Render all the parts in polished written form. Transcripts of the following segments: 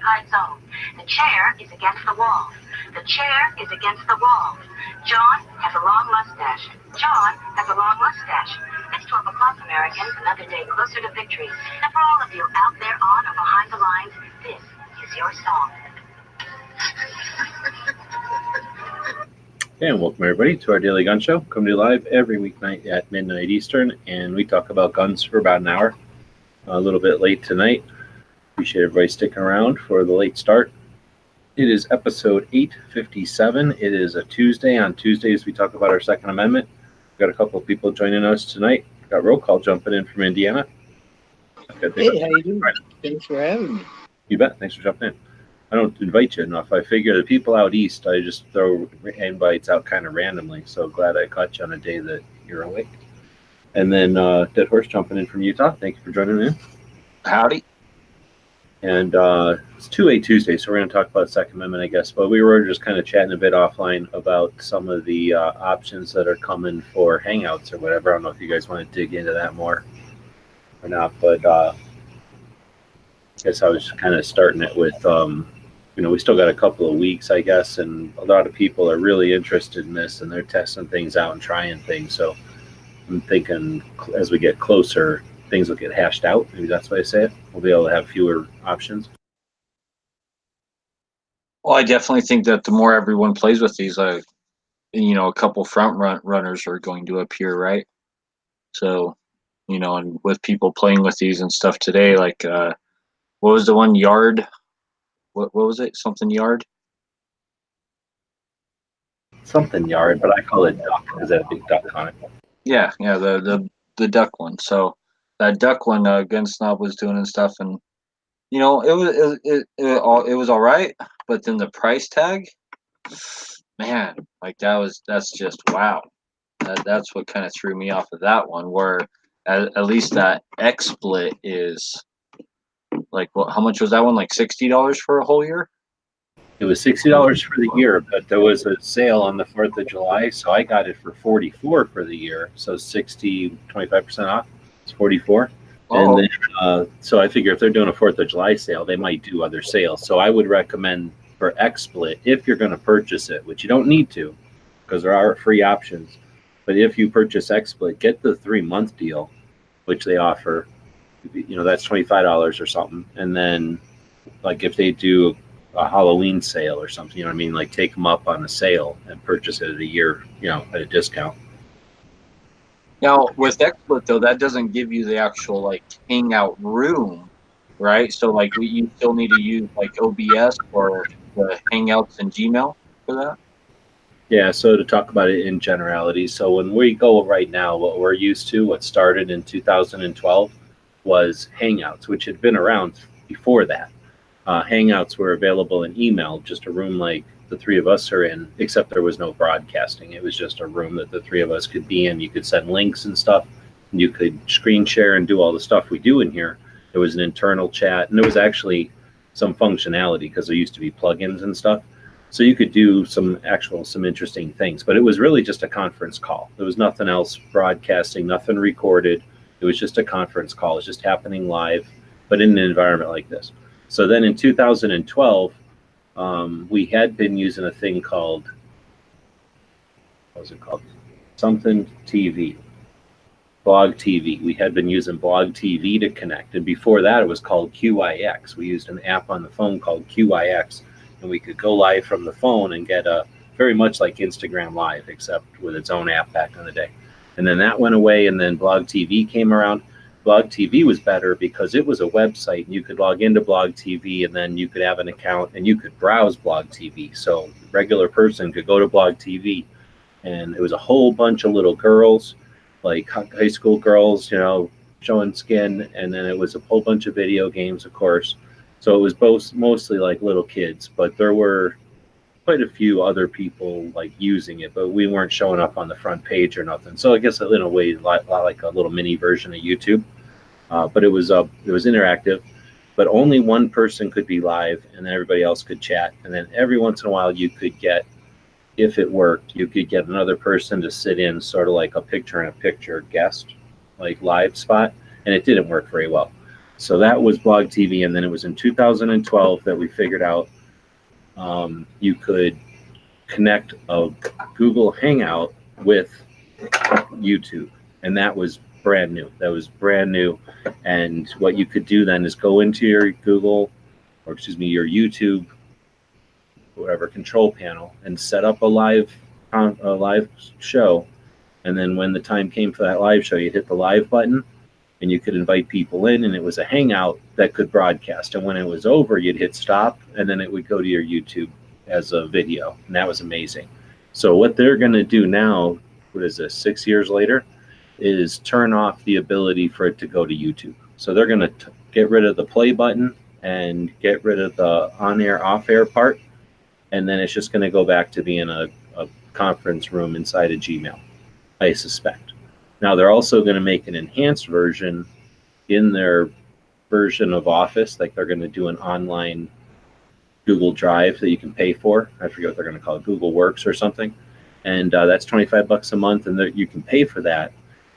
occupied zone. The chair is against the wall. The chair is against the wall. John has a long mustache. John has a long mustache. It's 12 o'clock, Americans, another day closer to victory. And for all of you out there on or behind the lines, this is your song. And welcome everybody to our daily gun show. Coming to you live every weeknight at midnight Eastern, and we talk about guns for about an hour. A little bit late tonight. Appreciate everybody sticking around for the late start. It is episode 857. It is a Tuesday. On Tuesdays we talk about our Second Amendment. We've got a couple of people joining us tonight. We've got roll call jumping in from Indiana. Hey, how you doing? Thanks for having me. You bet. Thanks for jumping in. I don't invite you enough. I figure the people out east, I just throw invites out kind of randomly. So glad I caught you on a day that you're awake. And then Dead Horse jumping in from Utah. Thank you for joining in. Howdy. And it's 2A Tuesday, so we're going to talk about Second Amendment, I guess. But we were just kind of chatting a bit offline about some of the options that are coming for Hangouts or whatever. I don't know if you guys want to dig into that more or not. But I guess I was kind of starting it with... we still got a couple of weeks, I guess, and a lot of people are really interested in this, and they're testing things out and trying things. So I'm thinking as we get closer, things will get hashed out. Maybe that's the way I say it. We'll be able to have fewer options. Well, I definitely think that the more everyone plays with these, a couple runners are going to appear, right? So, and with people playing with these and stuff today, like what was the one, Yard? What was it? Something Yard? Something Yard, but I call it Duck because that big duck on it. Yeah, the duck one. So that duck one, Gun Snob was doing and stuff, and it was all right, but then the price tag, man, like that's just wow. That's what kind of threw me off of that one. Where at least that XSplit is. Like, how much was that one? Like $60 for a whole year? It was $60 for the year, but there was a sale on the 4th of July, so I got it for $44 for the year. So 25% off. It's $44. Oh. And then, so I figure if they're doing a 4th of July sale, they might do other sales. So I would recommend for XSplit, if you're going to purchase it, which you don't need to, because there are free options. But if you purchase XSplit, get the 3-month deal, which they offer. That's $25 or something. And then like if they do a Halloween sale or something, like take them up on a sale and purchase it at a year, at a discount. Now with XSplit though, that doesn't give you the actual like hangout room, right? So like you still need to use like OBS or the Hangouts in Gmail for that? Yeah, so to talk about it in generality, so when we go right now, what we're used to, what started in 2012, was Hangouts, which had been around before that. Hangouts were available in email, just a room like the three of us are in, except there was no broadcasting. It was just a room that the three of us could be in. You could send links and stuff, and you could screen share and do all the stuff we do in here. There was an internal chat, and there was actually some functionality because there used to be plugins and stuff. So you could do some interesting things, but it was really just a conference call. There was nothing else broadcasting, nothing recorded. It was just a conference call. It's just happening live, but in an environment like this. So then in 2012, we had been using a thing called, what was it called? Something TV, Blog TV. We had been using Blog TV to connect. And before that, it was called QIX. We used an app on the phone called QIX, and we could go live from the phone and get very much like Instagram Live, except with its own app back in the day. And then that went away, and then Blog TV came around. Blog TV was better because it was a website, and you could log into Blog TV, and then you could have an account, and you could browse Blog TV. So a regular person could go to Blog TV, and it was a whole bunch of little girls, like high school girls, showing skin, and then it was a whole bunch of video games, of course. So it was mostly like little kids, but there were quite a few other people like using it, but we weren't showing up on the front page or nothing. So I guess in a way, a lot like a little mini version of YouTube. But it was interactive, but only one person could be live, and then everybody else could chat. And then every once in a while, you could get, if it worked, you could get another person to sit in, sort of like a picture-in-a-picture guest, like live spot, and it didn't work very well. So that was Blog TV, and then it was in 2012 that we figured out you could connect a Google Hangout with YouTube, and that was brand new. That was brand new, and what you could do then is go into your Google, or excuse me, your YouTube, whatever control panel, and set up a live show, and then when the time came for that live show, you'd hit the live button, and you could invite people in, and it was a Hangout that could broadcast. And when it was over, you'd hit stop, and then it would go to your YouTube as a video, and that was amazing. So what they're going to do now, what is this, 6 years later, is turn off the ability for it to go to YouTube. So they're going to get rid of the play button and get rid of the on-air, off-air part, and then it's just going to go back to being a conference room inside of Gmail, I suspect. Now they're also going to make an enhanced version in their version of Office, like they're going to do an online Google Drive that you can pay for. I forget what they're going to call it, Google Works or something. And that's $25 a month, and you can pay for that.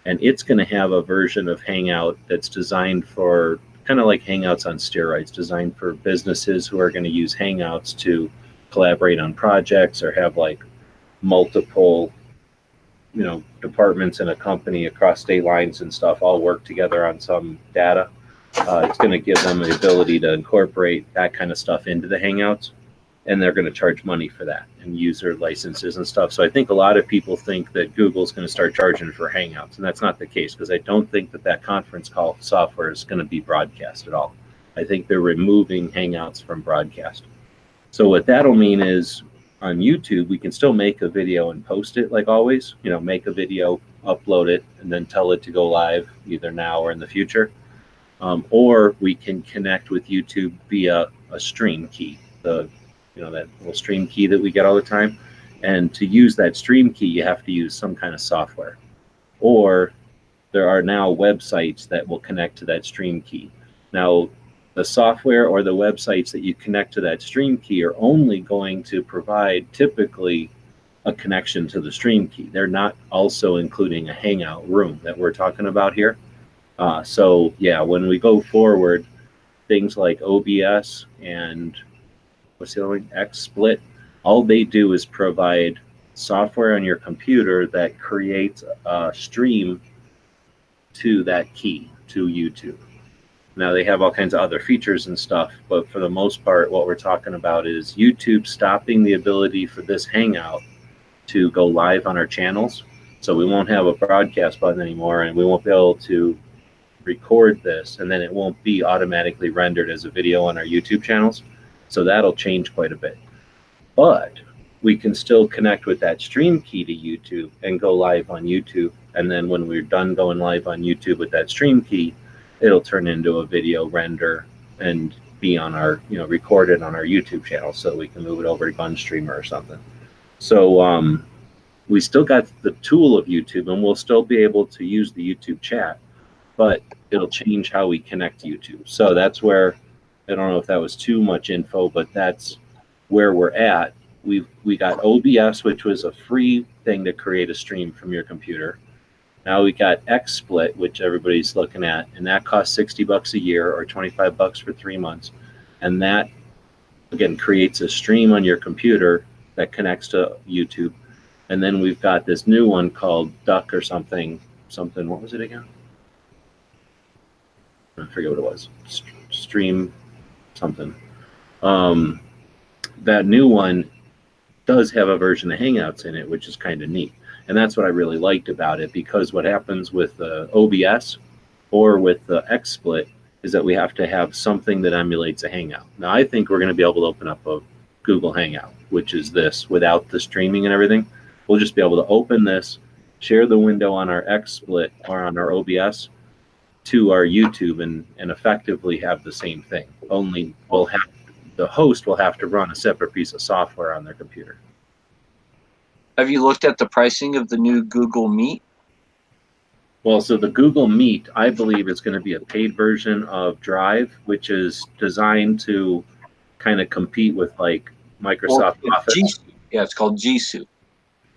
And it's going to have a version of Hangout that's designed for kind of like Hangouts on steroids, designed for businesses who are going to use Hangouts to collaborate on projects or have like multiple, departments in a company across state lines and stuff all work together on some data. It's going to give them the ability to incorporate that kind of stuff into the Hangouts, and they're going to charge money for that and user licenses and stuff. So I think a lot of people think that Google's going to start charging for Hangouts, and that's not the case, because I don't think that conference call software is going to be broadcast at all. I think they're removing Hangouts from broadcast. So what that'll mean is on YouTube, we can still make a video and post it like always, make a video, upload it, and then tell it to go live either now or in the future. Or we can connect with YouTube via a stream key, that little stream key that we get all the time. And to use that stream key, you have to use some kind of software. Or there are now websites that will connect to that stream key. Now, the software or the websites that you connect to that stream key are only going to provide typically a connection to the stream key. They're not also including a Hangout room that we're talking about here. So yeah, when we go forward, things like OBS and what's the other one, XSplit, all they do is provide software on your computer that creates a stream to that key, to YouTube. Now they have all kinds of other features and stuff, but for the most part, what we're talking about is YouTube stopping the ability for this Hangout to go live on our channels. So we won't have a broadcast button anymore, and we won't be able to record this, and then it won't be automatically rendered as a video on our YouTube channels. So that'll change quite a bit. But we can still connect with that stream key to YouTube and go live on YouTube. And then when we're done going live on YouTube with that stream key, it'll turn into a video render and be on our, recorded on our YouTube channel, so we can move it over to GunStreamer or something. So we still got the tool of YouTube, and we'll still be able to use the YouTube chat, but it'll change how we connect to YouTube. So that's where, I don't know if that was too much info, but that's where we're at. We got OBS, which was a free thing to create a stream from your computer. Now we got XSplit, which everybody's looking at, and that costs $60 a year or $25 for 3 months. And that, again, creates a stream on your computer that connects to YouTube. And then we've got this new one called Duck or something, what was it again? I forget what it was. Stream something. That new one does have a version of Hangouts in it, which is kind of neat. And that's what I really liked about it, because what happens with the OBS or with the XSplit is that we have to have something that emulates a Hangout. Now, I think we're going to be able to open up a Google Hangout, which is this, without the streaming and everything. We'll just be able to open this, share the window on our XSplit or on our OBS to our YouTube, and effectively have the same thing. Only the host will have to run a separate piece of software on their computer. Have you looked at the pricing of the new Google Meet? Well, so the Google Meet, I believe, is going to be a paid version of Drive, which is designed to kind of compete with like Microsoft Office. Yeah, it's called G Suite.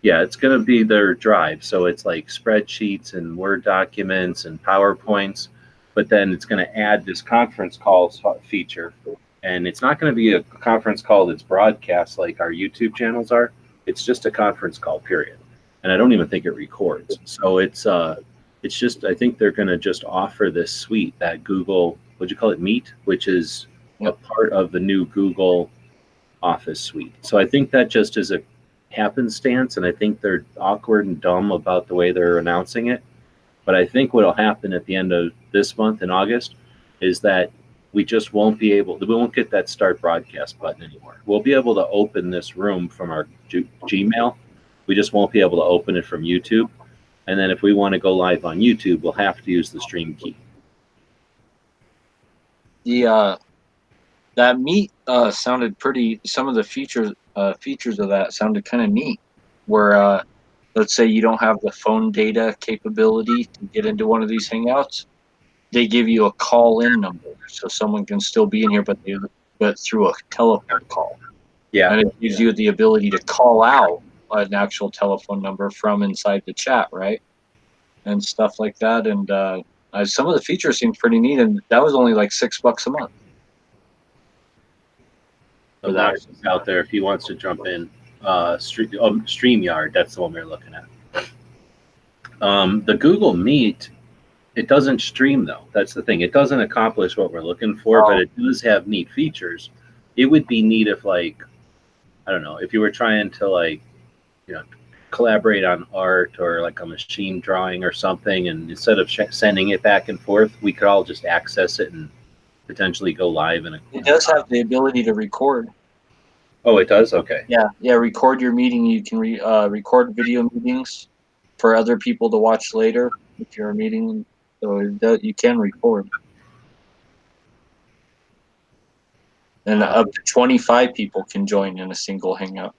Yeah, it's going to be their Drive. So it's like spreadsheets and Word documents and PowerPoints. but then it's going to add this conference call feature, and it's not going to be a conference call that's broadcast like our YouTube channels are. It's just a conference call, period. And I don't even think it records. So it's just, I think they're going to just offer this suite, that Google, what'd you call it, Meet, which is a part of the new Google Office suite. So I think that just is a happenstance, and I think they're awkward and dumb about the way they're announcing it. But I think what'll happen at the end of this month in August is that we just won't be able, we won't get that start broadcast button anymore. We'll be able to open this room from our Gmail. We just won't be able to open it from YouTube. And then if we want to go live on YouTube, we'll have to use the stream key. That Meet sounded pretty. Some of the features of that sounded kind of neat. Where let's say you don't have the phone data capability to get into one of these Hangouts, they give you a call-in number, so someone can still be in here, but through a telephone call. Yeah, and it gives you the ability to call out an actual telephone number from inside the chat, right? And stuff like that. And some of the features seemed pretty neat, and that was only like $6 a month. so Lars is out there if he wants to jump in. StreamYard, that's the one we're looking at. The Google Meet, it doesn't stream though. That's the thing. It doesn't accomplish what we're looking for, but it does have neat features. It would be neat if, like, I don't know, if you were trying to, like, collaborate on art or like a machine drawing or something, and instead of sending it back and forth, we could all just access it and potentially go live. It does have the ability to record. Oh, it does? Okay. Yeah. Record your meeting. You can record video meetings for other people to watch later if you're a meeting. So you can record. And up to 25 people can join in a single Hangout.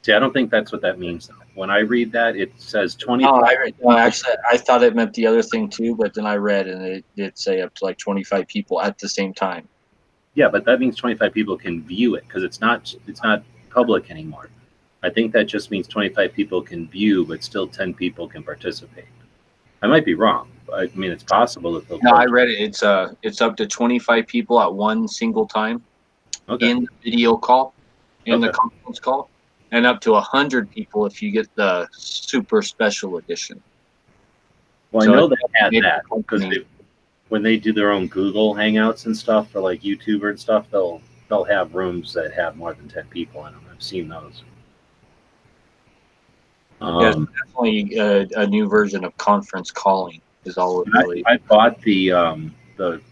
See, I don't think that's what that means. When I read that, it says 25. Actually, I thought it meant the other thing too, but then I read and it did say up to like 25 people at the same time. Yeah, but that means 25 people can view it because it's not public anymore. I think that just means 25 people can view, but still 10 people can participate. I might be wrong. I mean, it's possible that they'll. No, I read it. It's up to 25 people at one single time in the video call, in the conference call, and up to 100 people if you get the super special edition. Well, so I know they had that because when they do their own Google Hangouts and stuff for like YouTuber and stuff, they'll have rooms that have more than 10 people in them. I've seen those. There's definitely a new version of conference calling is all it really. I bought the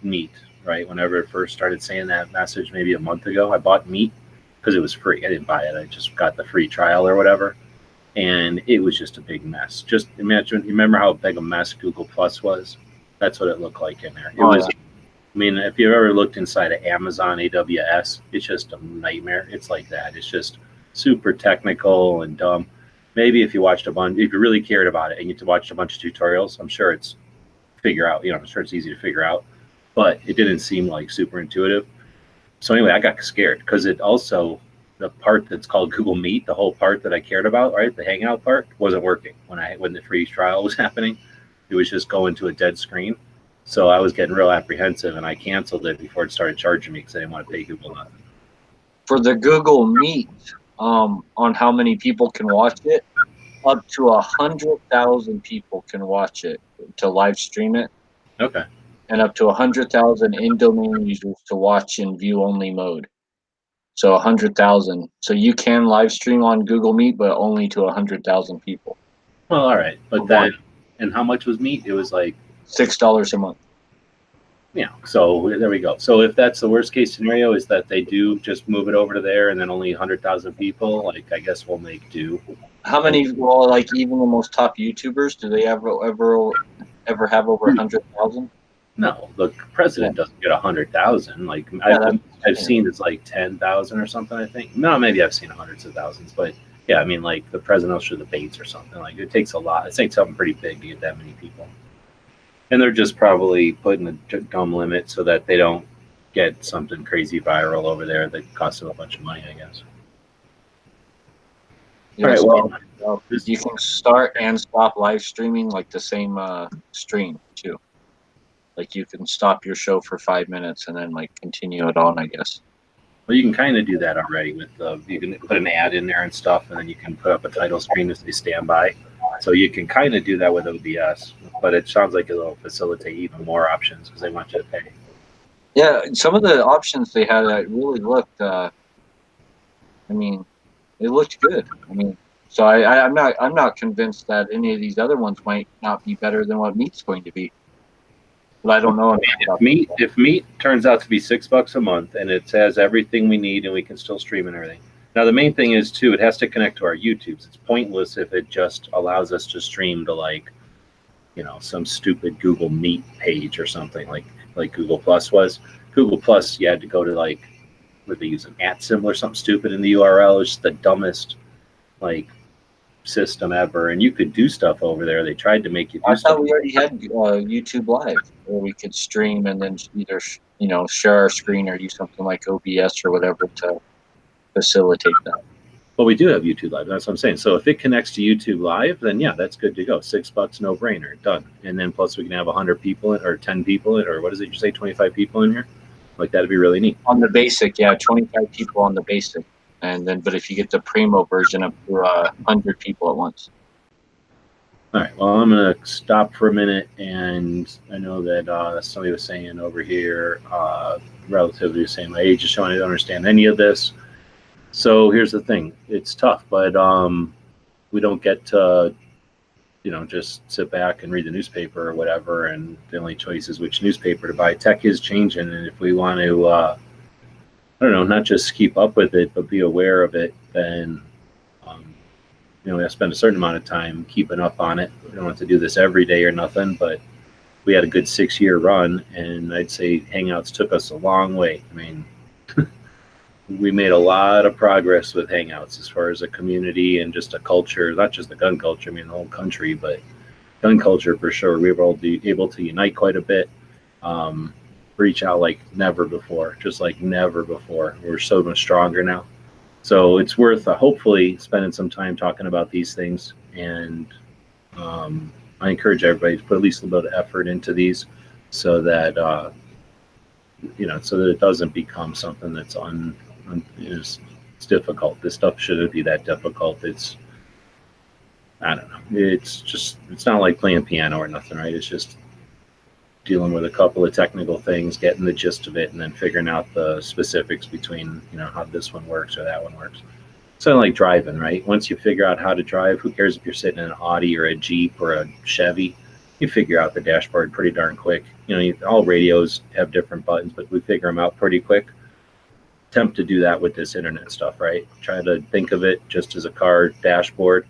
Meet, right? Whenever it first started saying that message, maybe a month ago, I bought Meet because it was free. I didn't buy it. I just got the free trial or whatever. And it was just a big mess. Just imagine, you remember how big a mess Google Plus was? That's what it looked like in there. It was, yeah. I mean, if you've ever looked inside of Amazon AWS, it's just a nightmare. It's like that. It's just super technical and dumb. Maybe if you watched a bunch, if you really cared about it and you watched a bunch of tutorials, I'm sure it's I'm sure it's easy to figure out, but it didn't seem like super intuitive. So anyway, I got scared because it also, the part that's called Google Meet, the whole part that I cared about, right, the Hangout part, wasn't working when the free trial was happening. It was just going to a dead screen. So I was getting real apprehensive, and I canceled it before it started charging me because I didn't want to pay Google nothing. For the Google Meet, on how many people can watch it, up to 100,000 people can watch it to live stream it. Okay. And up to 100,000 in-domain users to watch in view-only mode. So 100,000. So you can live stream on Google Meet, but only to 100,000 people. Well, all right. But then, and how much was Meet? It was like $6 a month. Yeah. So there we go. So if that's the worst case scenario, is that they do just move it over to there and then only 100,000 people, like, I guess we'll make do. How many, well, like even the most top YouTubers, do they ever have over 100,000? No, the president doesn't get 100,000. Like, I've seen it's like 10,000 or something, I think. No, maybe I've seen hundreds of thousands, but yeah, I mean, like the presidential debates or something. Like, it takes a lot. It takes something pretty big to get that many people. And they're just probably putting a dumb limit so that they don't get something crazy viral over there that costs them a bunch of money, I guess. Yeah, all right, well, you can start and stop live streaming like the same stream too. Like you can stop your show for 5 minutes and then like continue it on, I guess. Well, you can kind of do that already with you can put an ad in there and stuff, and then you can put up a title screen as they stand by. So you can kind of do that with OBS, but it sounds like it'll facilitate even more options because they want you to pay. Yeah, some of the options they had really looked. I mean, it looked good. I mean, so I'm not convinced that any of these other ones might not be better than what Meat's going to be. But I don't know. If Meat turns out to be $6 a month and it has everything we need and we can still stream and everything. Now the main thing is too, it has to connect to our YouTubes. It's pointless if it just allows us to stream to like, some stupid Google Meet page or something like Google Plus was. Google Plus, you had to go to like, would they use an @ symbol or something stupid in the URL? It's the dumbest like system ever, and you could do stuff over there. They tried to make you do stuff. I thought we already had YouTube Live, where we could stream and then either share our screen or use something like OBS or whatever to facilitate that. Well, we do have YouTube Live. That's what I'm saying. So if it connects to YouTube Live, then yeah, that's good to go. $6, no brainer, done. And then plus we can have 100 people or 10 people or what is it? You say 25 people in here? Like that'd be really neat. On the basic, yeah, 25 people on the basic. And then, but if you get the Primo version, up to 100 people at once. All right. Well, I'm going to stop for a minute, and I know that somebody was saying over here, relatively the same age, just showing I don't understand any of this. So here's the thing: it's tough, but we don't get to, just sit back and read the newspaper or whatever, and the only choice is which newspaper to buy. Tech is changing, and if we want to I don't know, not just keep up with it, but be aware of it, then, we have to spend a certain amount of time keeping up on it. We don't have to do this every day or nothing, but we had a good 6-year run, and I'd say Hangouts took us a long way. I mean, we made a lot of progress with Hangouts as far as a community and just a culture, not just the gun culture, I mean, the whole country, but gun culture for sure. We were able to unite quite a bit. Reach out like never before, just like never before. We're so much stronger now. So it's worth hopefully spending some time talking about these things. And I encourage everybody to put at least a little bit of effort into these so that, so that it doesn't become something that's it's difficult. This stuff shouldn't be that difficult. I don't know. It's not like playing piano or nothing, right? It's just dealing with a couple of technical things, getting the gist of it, and then figuring out the specifics between, how this one works or that one works. It's kind of like driving, right? Once you figure out how to drive, who cares if you're sitting in an Audi or a Jeep or a Chevy? You figure out the dashboard pretty darn quick. All radios have different buttons, but we figure them out pretty quick. Attempt to do that with this internet stuff, right? Try to think of it just as a car dashboard.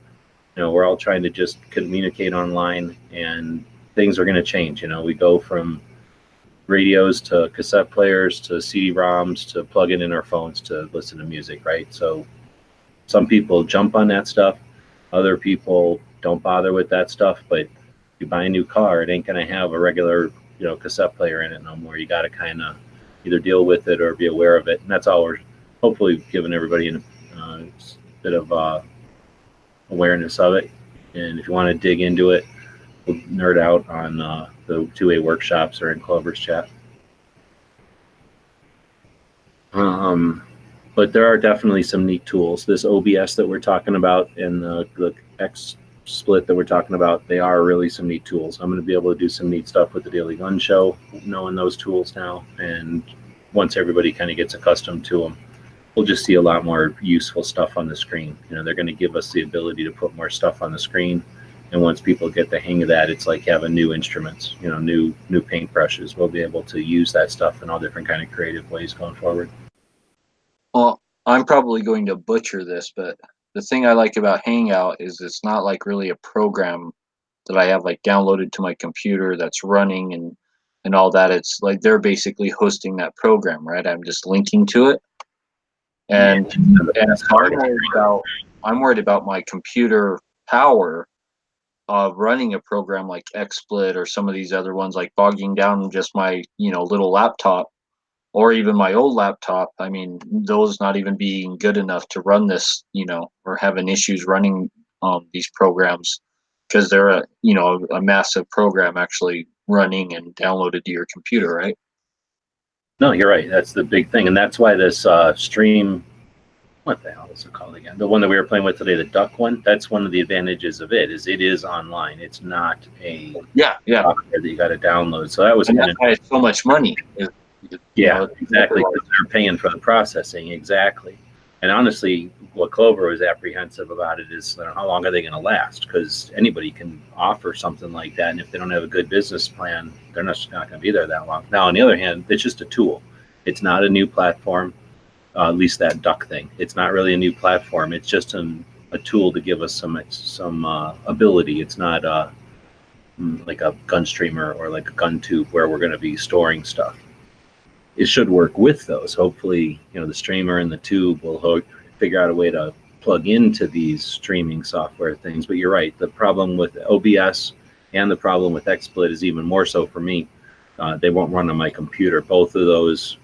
We're all trying to just communicate online, and things are going to change. We go from radios to cassette players to CD-ROMs to plugging in our phones to listen to music, right? So some people jump on that stuff. Other people don't bother with that stuff. But if you buy a new car, it ain't going to have a regular, cassette player in it no more. You got to kind of either deal with it or be aware of it. And that's all we're hopefully giving everybody a bit of awareness of it. And if you want to dig into it, we'll nerd out on the 2A workshops or in Clover's chat. But there are definitely some neat tools. This OBS that we're talking about and the X split that we're talking about, they are really some neat tools. I'm going to be able to do some neat stuff with the Daily Gun Show, knowing those tools now. And once everybody kind of gets accustomed to them, we'll just see a lot more useful stuff on the screen. They're going to give us the ability to put more stuff on the screen. And once people get the hang of that, it's like having new instruments, new paintbrushes. We'll be able to use that stuff in all different kind of creative ways going forward. Well, I'm probably going to butcher this, but the thing I like about Hangout is it's not like really a program that I have like downloaded to my computer that's running and all that. It's like they're basically hosting that program, right? I'm just linking to it. And I'm worried about my computer power of running a program like XSplit or some of these other ones, like bogging down just my little laptop or even my old laptop. I mean, those not even being good enough to run this, or having issues running these programs because they're a massive program actually running and downloaded to your computer, right? No, you're right. That's the big thing, and that's why this stream. What the hell is it called again? The one that we were playing with today, the duck one. That's one of the advantages of it is online. It's not a Yeah. software that you got to download. So that was And kind that's of why it's so much money. exactly, because they're paying for the processing exactly. And honestly, what Clover was apprehensive about it is how long are they going to last? Because anybody can offer something like that, and if they don't have a good business plan, they're not going to be there that long. Now, on the other hand, it's just a tool. It's not a new platform. At least that duck thing. It's not really a new platform. It's just a tool to give us some ability. It's not like a gun streamer or like a gun tube where we're going to be storing stuff. It should work with those. Hopefully, the streamer and the tube will figure out a way to plug into these streaming software things. But you're right. The problem with OBS and the problem with XSplit is even more so for me. They won't run on my computer. Both of those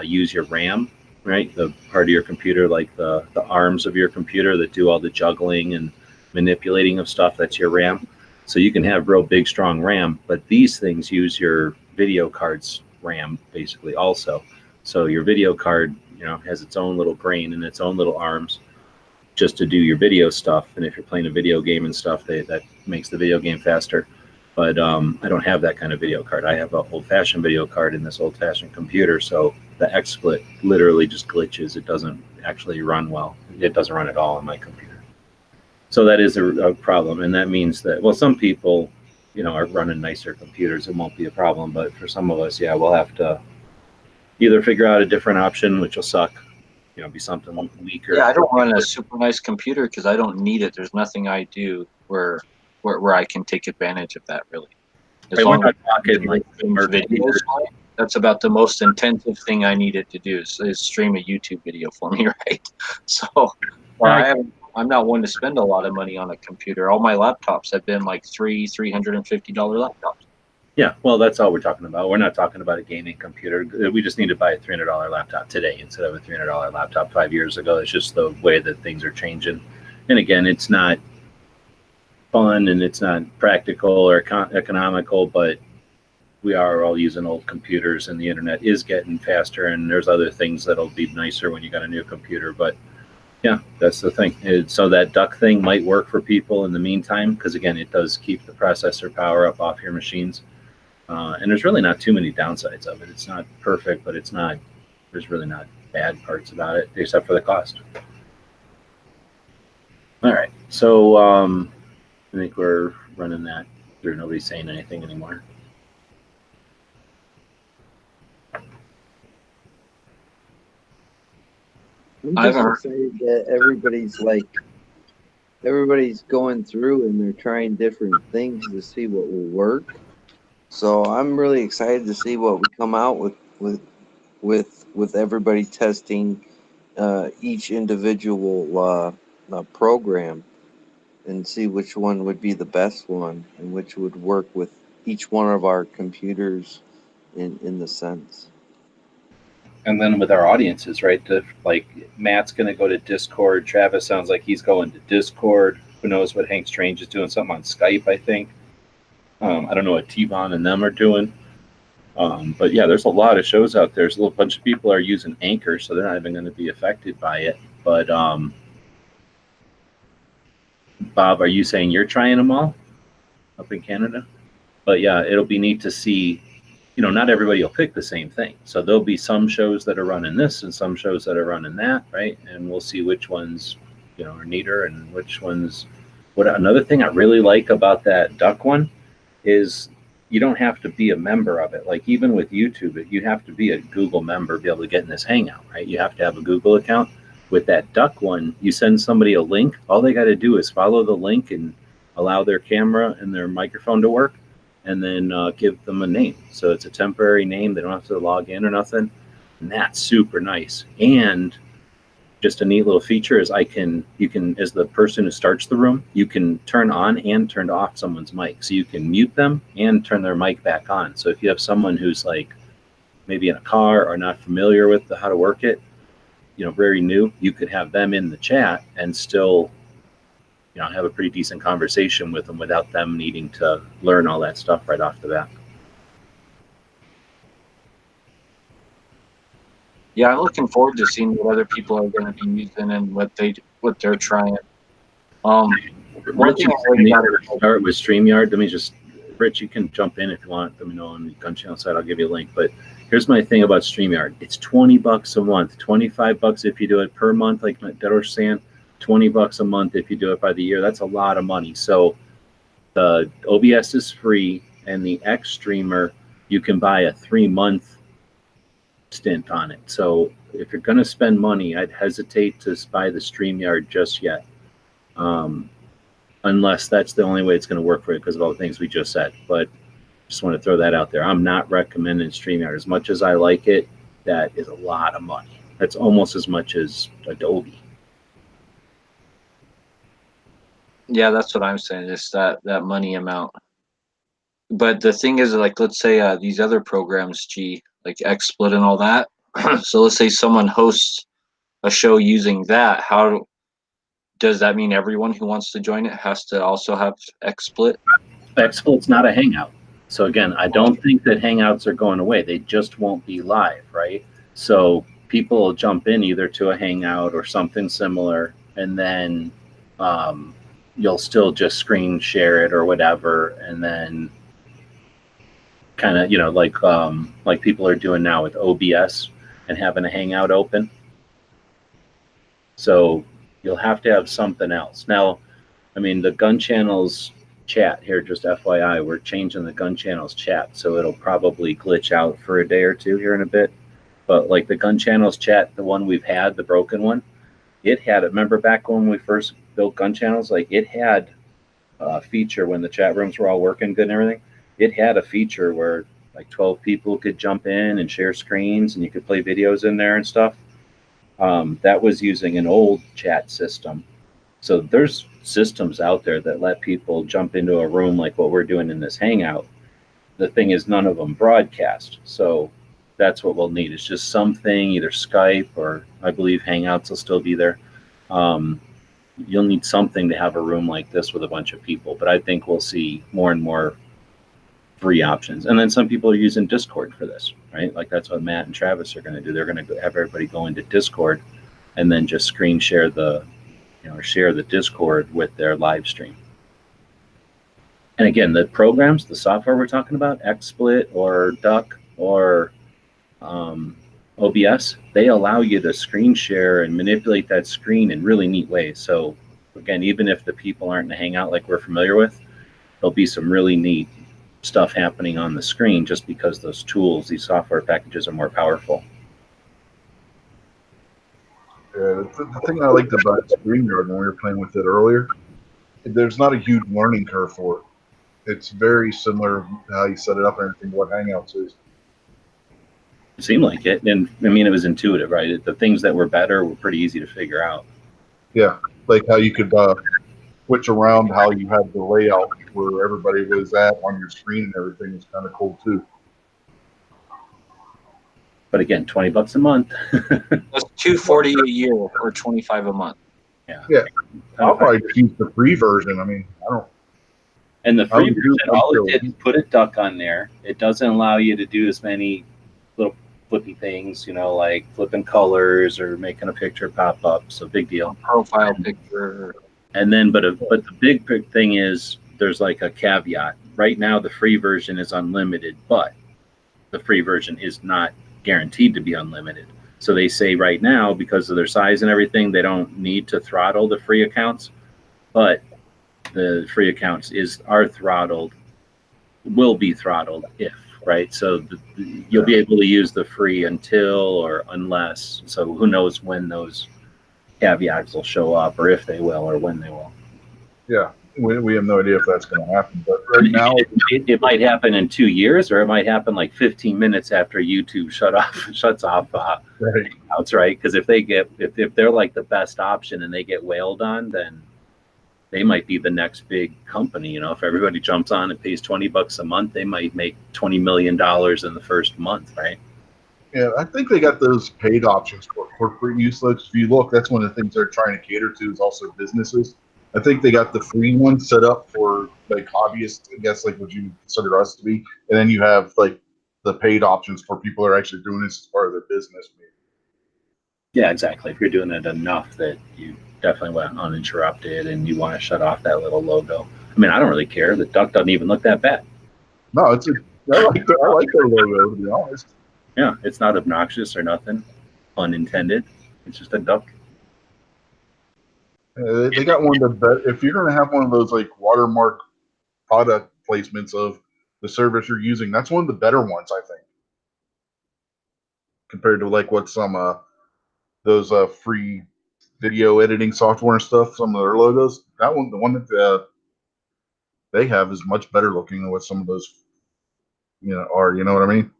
use your RAM, right? The part of your computer, like the arms of your computer that do all the juggling and manipulating of stuff, that's your RAM. So you can have real big, strong RAM, but these things use your video card's RAM basically also. So your video card, has its own little brain and its own little arms just to do your video stuff. And if you're playing a video game and stuff, that makes the video game faster. But I don't have that kind of video card. I have an old-fashioned video card in this old-fashioned computer. So the XSplit literally just glitches. It doesn't actually run well. It doesn't run at all on my computer. So that is a problem. And that means that, well, some people, are running nicer computers. It won't be a problem. But for some of us, we'll have to either figure out a different option, which will suck, be something weaker. Yeah, I don't run a super nice computer because I don't need it. There's nothing I do where I can take advantage of that, really. As long as videos, that's about the most intensive thing I need it to do is stream a YouTube video for me, right? So I'm not one to spend a lot of money on a computer. All my laptops have been like $350 laptops. Yeah, well, that's all we're talking about. We're not talking about a gaming computer. We just need to buy a $300 laptop today instead of a $300 laptop 5 years ago. It's just the way that things are changing. And again, it's not fun and it's not practical or economical, but we are all using old computers and the internet is getting faster and there's other things that'll be nicer when you got a new computer. But yeah, that's the thing. So that duck thing might work for people in the meantime, because again, it does keep the processor power up off your machines. And there's really not too many downsides of it. It's not perfect, but there's really not bad parts about it, except for the cost. All right, so I think we're running that through. Nobody's saying anything anymore. I'm just excited that everybody's going through and they're trying different things to see what will work. So I'm really excited to see what we come out with everybody testing each individual program and see which one would be the best one and which would work with each one of our computers in the sense. And then with our audiences, right? Like Matt's going to go to Discord. Travis sounds like he's going to Discord. Who knows what Hank Strange is doing? Something on Skype, I think. I don't know what T-Von and them are doing. But yeah, there's a lot of shows out there. There's a bunch of people are using Anchor, so they're not even going to be affected by it. But Bob, are you saying you're trying them all up in Canada? But yeah, it'll be neat to see. Not everybody will pick the same thing. So there'll be some shows that are running this and some shows that are running that, right? And we'll see which ones, are neater and which ones. Another thing I really like about that duck one is you don't have to be a member of it. Like even with YouTube, you have to be a Google member to be able to get in this Hangout, right? You have to have a Google account. With that duck one, you send somebody a link. All they got to do is follow the link and allow their camera and their microphone to work, and then give them a name. So it's a temporary name. They don't have to log in or nothing. And that's super nice. And just a neat little feature is you can, as the person who starts the room, you can turn on and turn off someone's mic. So you can mute them and turn their mic back on. So if you have someone who's like maybe in a car or not familiar with how to work it, very new, you could have them in the chat and still have a pretty decent conversation with them without them needing to learn all that stuff right off the bat. Yeah, I'm looking forward to seeing what other people are going to be using and what they're trying. One Rich, thing I heard about it, start with StreamYard. Let me just, Rich, you can jump in if you want. Let me know on the Gun Channel side. I'll give you a link. But here's my thing about StreamYard. It's $20 a month, $25 if you do it per month, like Dedo's saying, $20 a month if you do it by the year. That's a lot of money. So the OBS is free, and the X Streamer, you can buy a 3-month stint on it. So if you're going to spend money, I'd hesitate to buy the StreamYard just yet. Unless that's the only way it's going to work for you because of all the things we just said. But just want to throw that out there. I'm not recommending StreamYard. As much as I like it, that is a lot of money. That's almost as much as Adobe. yeah, that's what I'm saying. Just that money amount. But the thing is, like, let's say these other programs, like XSplit and all that. So let's say someone hosts a show using that. How does that mean everyone who wants to join it has to also have XSplit? XSplit's not a Hangout. So again, I don't think that Hangouts are going away. They just won't be live, right? So people will jump in either to a Hangout or something similar, and then you'll still just screen share it or whatever, and then kind of, like people are doing now with OBS and having a Hangout open. So you'll have to have something else. Now, I mean, the Gun Channel's chat here, just FYI, we're changing the Gun Channel's chat, so it'll probably glitch out for a day or two here in a bit. But like the Gun Channel's chat, the one we've had, the broken one, it had, remember back when we first built Gun Channels, like it had a feature when the chat rooms were all working good and everything. It had a feature where like 12 people could jump in and share screens and you could play videos in there and stuff. That was using an old chat system. So there's systems out there that let people jump into a room like what we're doing in this Hangout. The thing is, none of them broadcast. So that's what we'll need. It's just something, either Skype or I believe Hangouts will still be there. You'll need something to have a room like this with a bunch of people. But I think we'll see more and more free options. And then some people are using Discord for this, right? Like that's what Matt and Travis are going to do. They're going to have everybody go into Discord and then just screen share share the Discord with their live stream. And again, the programs, the software we're talking about, XSplit or Duck or OBS, they allow you to screen share and manipulate that screen in really neat ways. So again, even if the people aren't in a Hangout like we're familiar with, there'll be some really neat stuff happening on the screen just because those tools, these software packages are more powerful. Yeah, the thing I liked about StreamYard when we were playing with it earlier, there's not a huge learning curve for it. It's very similar to how you set it up and everything, what Hangouts is. It seemed like it, and I mean, it was intuitive, right? The things that were better were pretty easy to figure out. Yeah, like how you could switch around how you had the layout where everybody was at on your screen and everything was kind of cool too. But again, $20 a month. That's $240 a year or $25 a month. Yeah. I'll probably choose the free version. I mean, I don't. And the free version, all it did is put a duck on there. It doesn't allow you to do as many little flippy things, like flipping colors or making a picture pop up. So big deal. Profile picture. And then, but the big thing is there's like a caveat. Right now, the free version is unlimited, but the free version is not guaranteed to be unlimited. So they say right now, because of their size and everything, they don't need to throttle the free accounts, but the free accounts will be throttled if, right? So you'll be able to use the free until or unless. So who knows when those caveats will show up or if they will or when they will. Yeah. We have no idea if that's going to happen, but right now it might happen in 2 years, or it might happen like 15 minutes after YouTube shuts off Hangouts, right? Because if they're like the best option and they get whaled on, then they might be the next big company. If everybody jumps on and pays $20 a month, they might make $20 million in the first month, right? Yeah, I think they got those paid options for corporate use. Like if you look, that's one of the things they're trying to cater to is also businesses. I think they got the free one set up for like hobbyists, I guess, like what you consider us to be, and then you have like the paid options for people who are actually doing this as part of their business. Maybe. Yeah, exactly. If you're doing it enough that you definitely want uninterrupted and you want to shut off that little logo. I mean, I don't really care. The duck doesn't even look that bad. No, I like their logo, to be honest. Yeah, it's not obnoxious or nothing. Unintended. It's just a duck. They got one of the best. If you're gonna have one of those like watermark product placements of the service you're using, that's one of the better ones, I think, compared to like what some those free video editing software and stuff. Some of their logos. That one, the one that they have, is much better looking than what some of those are. You know what I mean?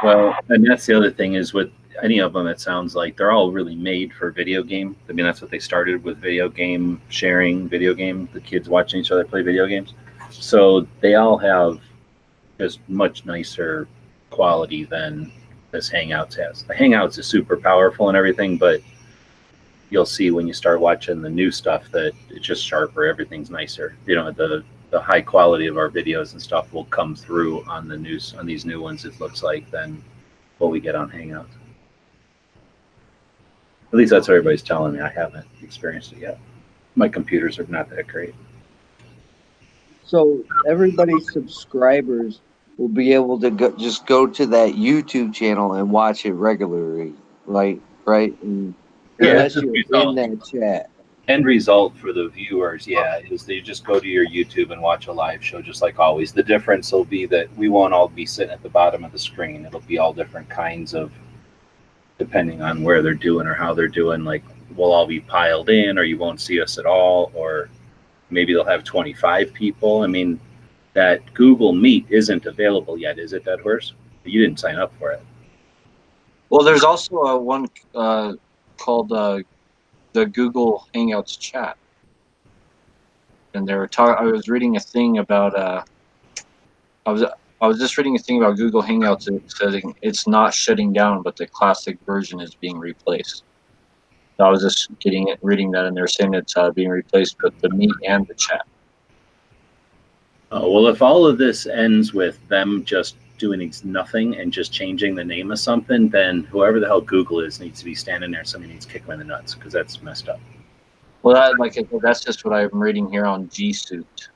Well, and that's the other thing is with any of them, it sounds like they're all really made for video game. I mean, that's what they started with, video game sharing, video game, the kids watching each other play video games. So they all have just much nicer quality than this Hangouts has. The Hangouts is super powerful and everything, but you'll see when you start watching the new stuff that it's just sharper. Everything's nicer. You know, the high quality of our videos and stuff will come through on the news on these new ones. It looks like than what we get on Hangouts. At least that's what everybody's telling me. I haven't experienced it yet. My computers are not that great. So everybody's subscribers will be able to just go to that YouTube channel and watch it regularly, right? And Yeah, unless it's you're just in that chat. End result for the viewers, yeah, is they just go to your YouTube and watch a live show just like always. The difference will be that we won't all be sitting at the bottom of the screen. It'll be all different kinds of, depending on where they're doing or how they're doing. Like we'll all be piled in, or you won't see us at all, or maybe they'll have 25 people. I mean, that Google Meet isn't available yet, is it, Dead Horse? You didn't sign up for it. Well, there's also one called the Google Hangouts chat, and they were talking. I was reading a thing about I was just reading a thing about Google Hangouts. And it says it's not shutting down, but the classic version is being replaced. So I was just reading that, and they're saying it's being replaced with the Meet and the chat. Oh, well, if all of this ends with them just doing nothing and just changing the name of something, then whoever the hell Google is needs to be standing there. Somebody needs to kick them in the nuts because that's messed up. Well, that's just what I'm reading here on G Suite.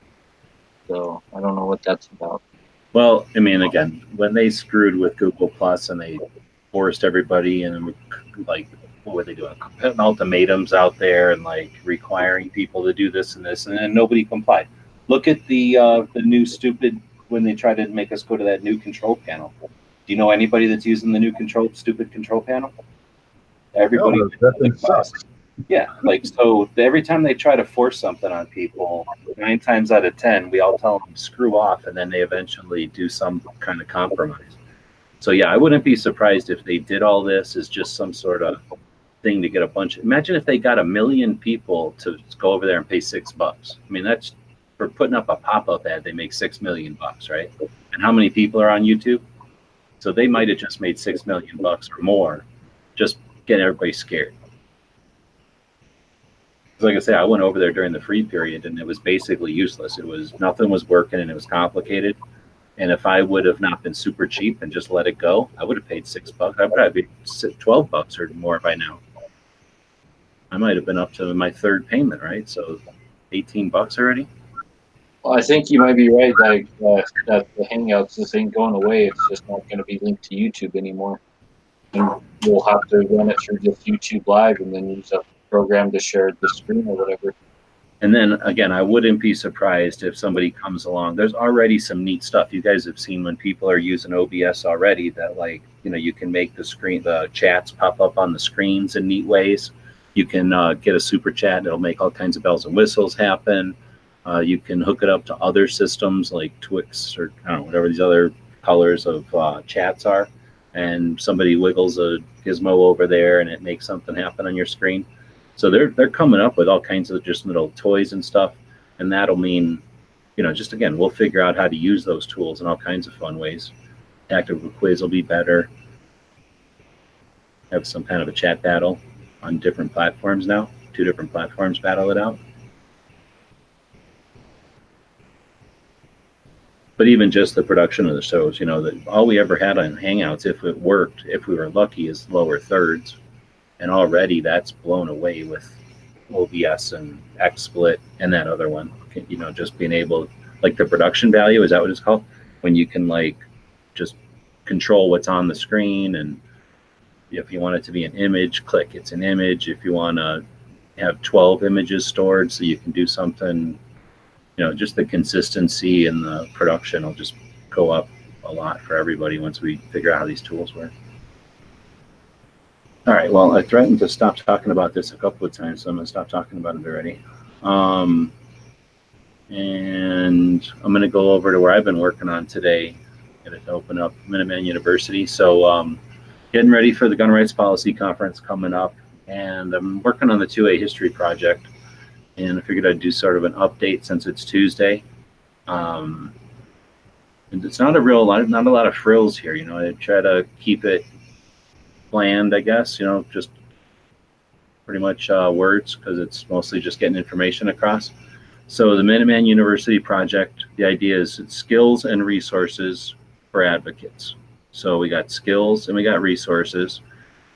So I don't know what that's about. Well, I mean, again, when they screwed with Google Plus and they forced everybody and like, what were they doing? Putting ultimatums out there and like requiring people to do this and this, and then nobody complied. Look at the new stupid when they try to make us go to that new control panel. Do you know anybody that's using the new stupid control panel? Everybody. No, that thing sucks. Yeah, like so every time they try to force something on people, 9 times out of 10, we all tell them screw off, and then they eventually do some kind of compromise. So yeah, I wouldn't be surprised if they did all this as just some sort of thing to get a bunch. Imagine if they got 1 million people to go over there and pay $6. I mean, that's for putting up a pop-up ad. They make $6 million, right? And how many people are on YouTube? So they might have just made $6 million or more, just getting everybody scared. Like I say, I went over there during the free period and it was basically useless. It was nothing was working and it was complicated. And if I would have not been super cheap and just let it go, I would have paid $6. I'd probably be $12 or more by now. I might have been up to my third payment, right? So $18 already. Well, I think you might be right. Like that the Hangouts, this ain't going away. It's just not going to be linked to YouTube anymore. And we'll have to run it through just YouTube Live and then use a program to share the screen or whatever. And then again, I wouldn't be surprised if somebody comes along. There's already some neat stuff you guys have seen when people are using OBS already that, like, you know, you can make the chats pop up on the screens in neat ways. You can get a super chat. It'll make all kinds of bells and whistles happen. You can hook it up to other systems like Twix or I don't know, whatever these other colors of chats are. And somebody wiggles a gizmo over there and it makes something happen on your screen. So they're coming up with all kinds of just little toys and stuff, and that'll mean, you know, just again, we'll figure out how to use those tools in all kinds of fun ways. Active quiz will be better. Have some kind of a chat battle on different platforms now. two different platforms battle it out. But even just the production of the shows, you know, that all we ever had on Hangouts, if it worked, if we were lucky, is lower thirds. And already that's blown away with OBS and XSplit and that other one. You know, just being able, like the production value, is that what it's called? When you can like just control what's on the screen, and if you want it to be an image, click it's an image. If you want to have 12 images stored so you can do something, you know, just the consistency and the production will just go up a lot for everybody once we figure out how these tools work. All right, well, I threatened to stop talking about this a couple of times, so I'm going to stop talking about it already. And I'm going to go over to where I've been working on today. Get it to open up Minuteman University. So getting ready for the Gun Rights Policy Conference coming up, and I'm working on the 2A history project. And I figured I'd do sort of an update since it's Tuesday. And it's not a lot of frills here. You know, I try to keep it bland, I guess. You know, just pretty much words, because it's mostly just getting information across. So the Minuteman University project, the idea is it's skills and resources for advocates. So we got skills and we got resources.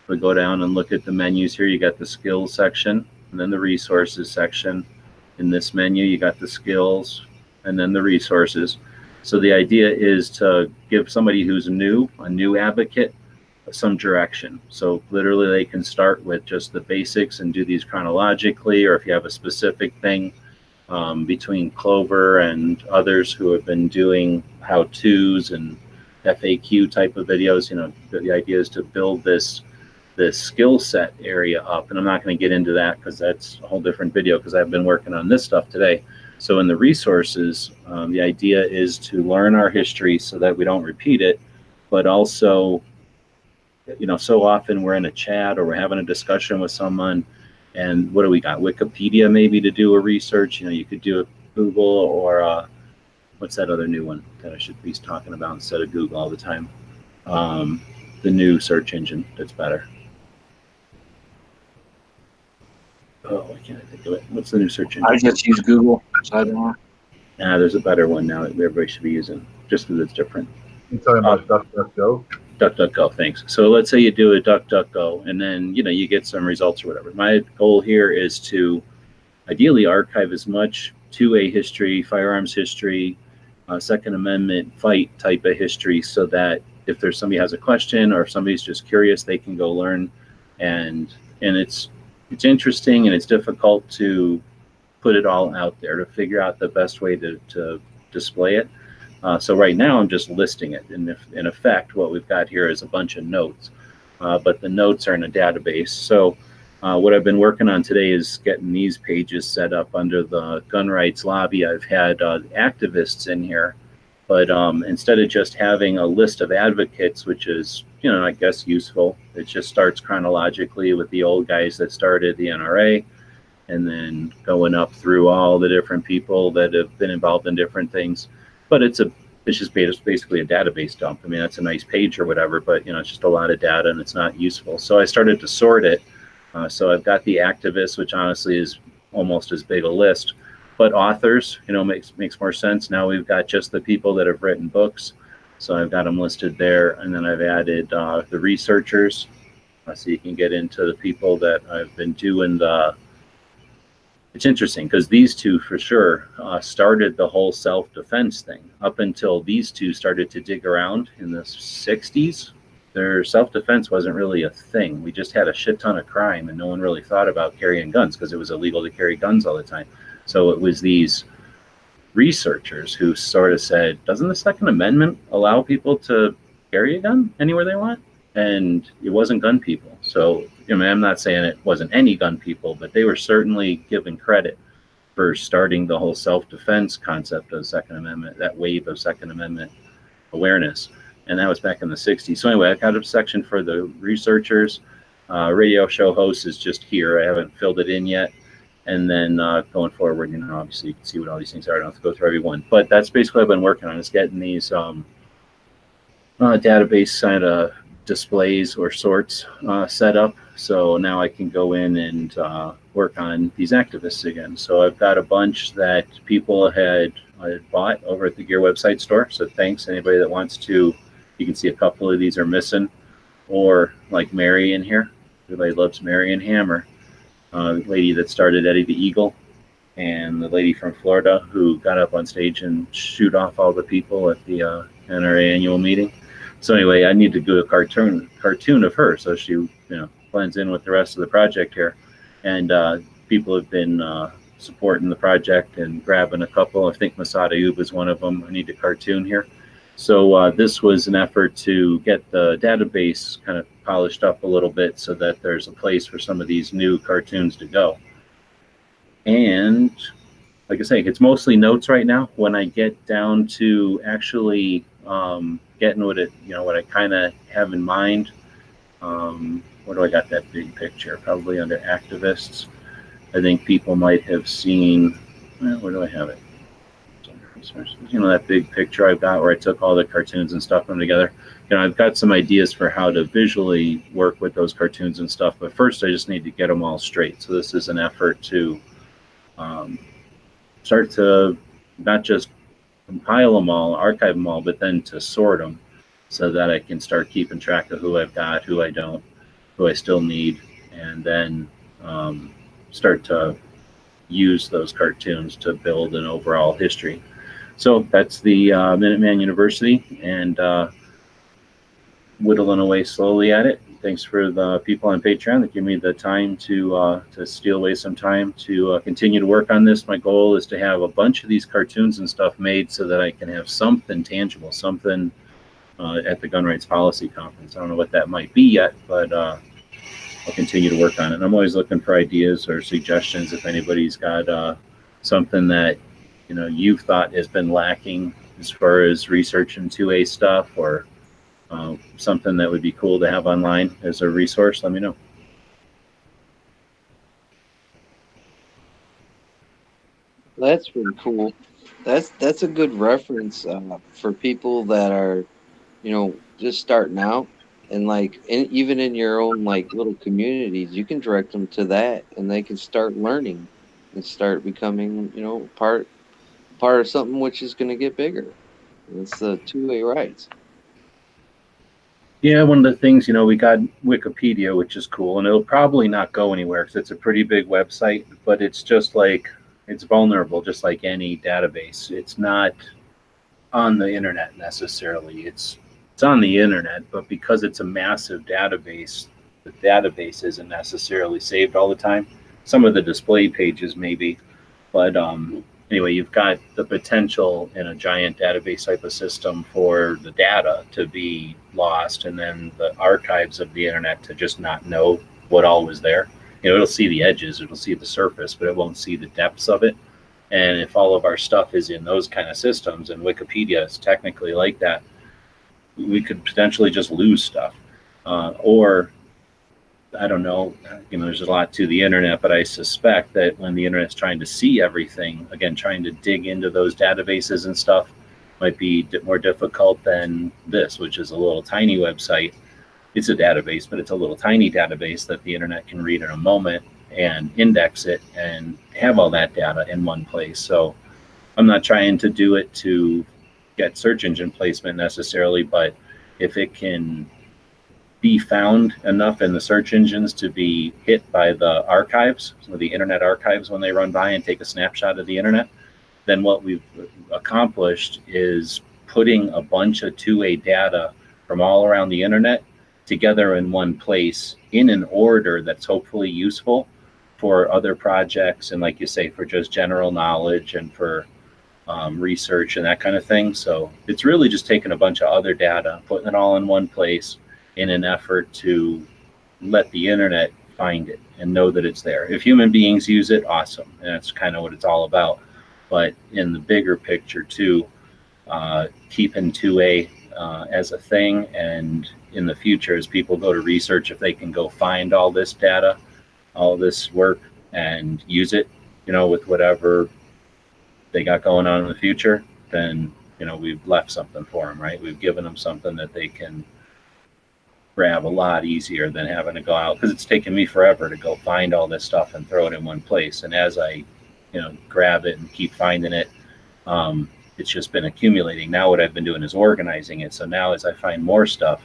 We go down and look at the menus here. You got the skills section and then the resources section. In this menu, you got the skills and then the resources. So the idea is to give somebody who's new, a new advocate, some direction. So literally they can start with just the basics and do these chronologically, or if you have a specific thing, between Clover and others who have been doing how-tos and FAQ type of videos, you know, the idea is to build this skill set area up. And I'm not going to get into that because that's a whole different video, because I've been working on this stuff today. So in the resources, the idea is to learn our history so that we don't repeat it, but also, you know, so often we're in a chat or we're having a discussion with someone, and what do we got? Wikipedia maybe to do a research. You know, you could do a Google, or what's that other new one that I should be talking about instead of Google all the time? The new search engine that's better. Oh, why can't I think of it? What's the new search engine? I just use Google, so I don't know. Nah, there's a better one now that everybody should be using, just because it's different. You talking about DuckDuckGo? DuckDuckGo, thanks. So let's say you do a DuckDuckGo, and then, you know, you get some results or whatever. My goal here is to ideally archive as much 2A history, firearms history, Second Amendment fight type of history, so that if there's somebody has a question or if somebody's just curious, they can go learn. And it's interesting, and it's difficult to put it all out there, to figure out the best way to display it. So right now I'm just listing it. And if, in effect, what we've got here is a bunch of notes, but the notes are in a database. So what I've been working on today is getting these pages set up under the gun rights lobby. I've had activists in here, but instead of just having a list of advocates, which is, you know, I guess useful, it just starts chronologically with the old guys that started the NRA, and then going up through all the different people that have been involved in different things. But it's just basically a database dump. I mean, that's a nice page or whatever, but, you know, it's just a lot of data and it's not useful. So I started to sort it. So I've got the activists, which honestly is almost as big a list, but authors, you know, makes more sense. Now we've got just the people that have written books. So I've got them listed there. And then I've added the researchers. So you can get into the people that I've been doing it's interesting because these two for sure started the whole self-defense thing. Up until these two started to dig around in the 60s, their self-defense wasn't really a thing. We just had a shit ton of crime and no one really thought about carrying guns because it was illegal to carry guns all the time. So it was these researchers who sort of said, doesn't the Second Amendment allow people to carry a gun anywhere they want? And it wasn't gun people. So, I mean, I'm not saying it wasn't any gun people, but they were certainly given credit for starting the whole self-defense concept of Second Amendment, that wave of Second Amendment awareness. And that was back in the 60s. So anyway, I got a section for the researchers. Radio show host is just here. I haven't filled it in yet. And then going forward, you know, obviously you can see what all these things are. I don't have to go through every one. But that's basically what I've been working on, is getting these database kind of displays or sorts set up. So now I can go in and work on these activists again. So I've got a bunch that people had bought over at the Gear website store. So thanks, anybody that wants to. You can see a couple of these are missing, or like Mary in here. Everybody loves Mary and Hammer, the lady that started Eddie the Eagle, and the lady from Florida who got up on stage and shoot off all the people at the NRA annual meeting. So anyway, I need to do a cartoon of her, so she blends in with the rest of the project here. And people have been supporting the project and grabbing a couple. I think Masada Ayub is one of them. I need a cartoon here. So this was an effort to get the database kind of polished up a little bit so that there's a place for some of these new cartoons to go. And like I say, it's mostly notes right now. When I get down to actually getting what I kind of have in mind, where do I got that big picture? Probably under activists. I think people might have seen, where do I have it? That big picture I've got where I took all the cartoons and stuff them together. I've got some ideas for how to visually work with those cartoons and stuff, but first I just need to get them all straight. So this is an effort to start to not just compile them all, archive them all, but then to sort them so that I can start keeping track of who I've got, who I don't, who I still need, and then start to use those cartoons to build an overall history. So that's the Minuteman University, and whittling away slowly at it. Thanks for the people on Patreon that give me the time to steal away some time to continue to work on this. My goal is to have a bunch of these cartoons and stuff made so that I can have something tangible, something at the Gun Rights Policy Conference. I don't know what that might be yet, but I'll continue to work on it. And I'm always looking for ideas or suggestions if anybody's got something that you've thought has been lacking as far as research and 2A stuff, or something that would be cool to have online as a resource. Let me know. That's pretty cool. That's a good reference for people that are, just starting out, and even in your own little communities, you can direct them to that, and they can start learning and start becoming, part of something which is going to get bigger. It's the 2A rights. Yeah, one of the things, we got Wikipedia, which is cool, and it'll probably not go anywhere because it's a pretty big website, but it's just it's vulnerable, just like any database. It's not on the internet necessarily. It's on the internet, but because it's a massive database, the database isn't necessarily saved all the time. Some of the display pages maybe, but anyway, you've got the potential in a giant database type of system for the data to be lost, and then the archives of the internet to just not know what all was there. It'll see the edges, it'll see the surface, but it won't see the depths of it. And if all of our stuff is in those kind of systems, and Wikipedia is technically like that, we could potentially just lose stuff. Or I don't know, there's a lot to the internet, but I suspect that when the internet's trying to see everything, again, trying to dig into those databases and stuff might be more difficult than this, which is a little tiny website. It's a database, but it's a little tiny database that the internet can read in a moment and index it and have all that data in one place. So I'm not trying to do it to get search engine placement necessarily, but if it can be found enough in the search engines to be hit by the archives, so the internet archives, when they run by and take a snapshot of the internet, then what we've accomplished is putting a bunch of 2A data from all around the internet together in one place in an order that's hopefully useful for other projects, and like you say, for just general knowledge and for research and that kind of thing. So it's really just taking a bunch of other data, putting it all in one place in an effort to let the internet find it and know that it's there. If human beings use it, awesome. And that's kind of what it's all about. But in the bigger picture too, keeping 2A as a thing, and in the future, as people go to research, if they can go find all this data, all this work, and use it, with whatever they got going on in the future, then, we've left something for them, right? We've given them something that they can grab a lot easier than having to go out, because it's taken me forever to go find all this stuff and throw it in one place. And as I, grab it and keep finding it, it's just been accumulating. Now what I've been doing is organizing it. So now as I find more stuff,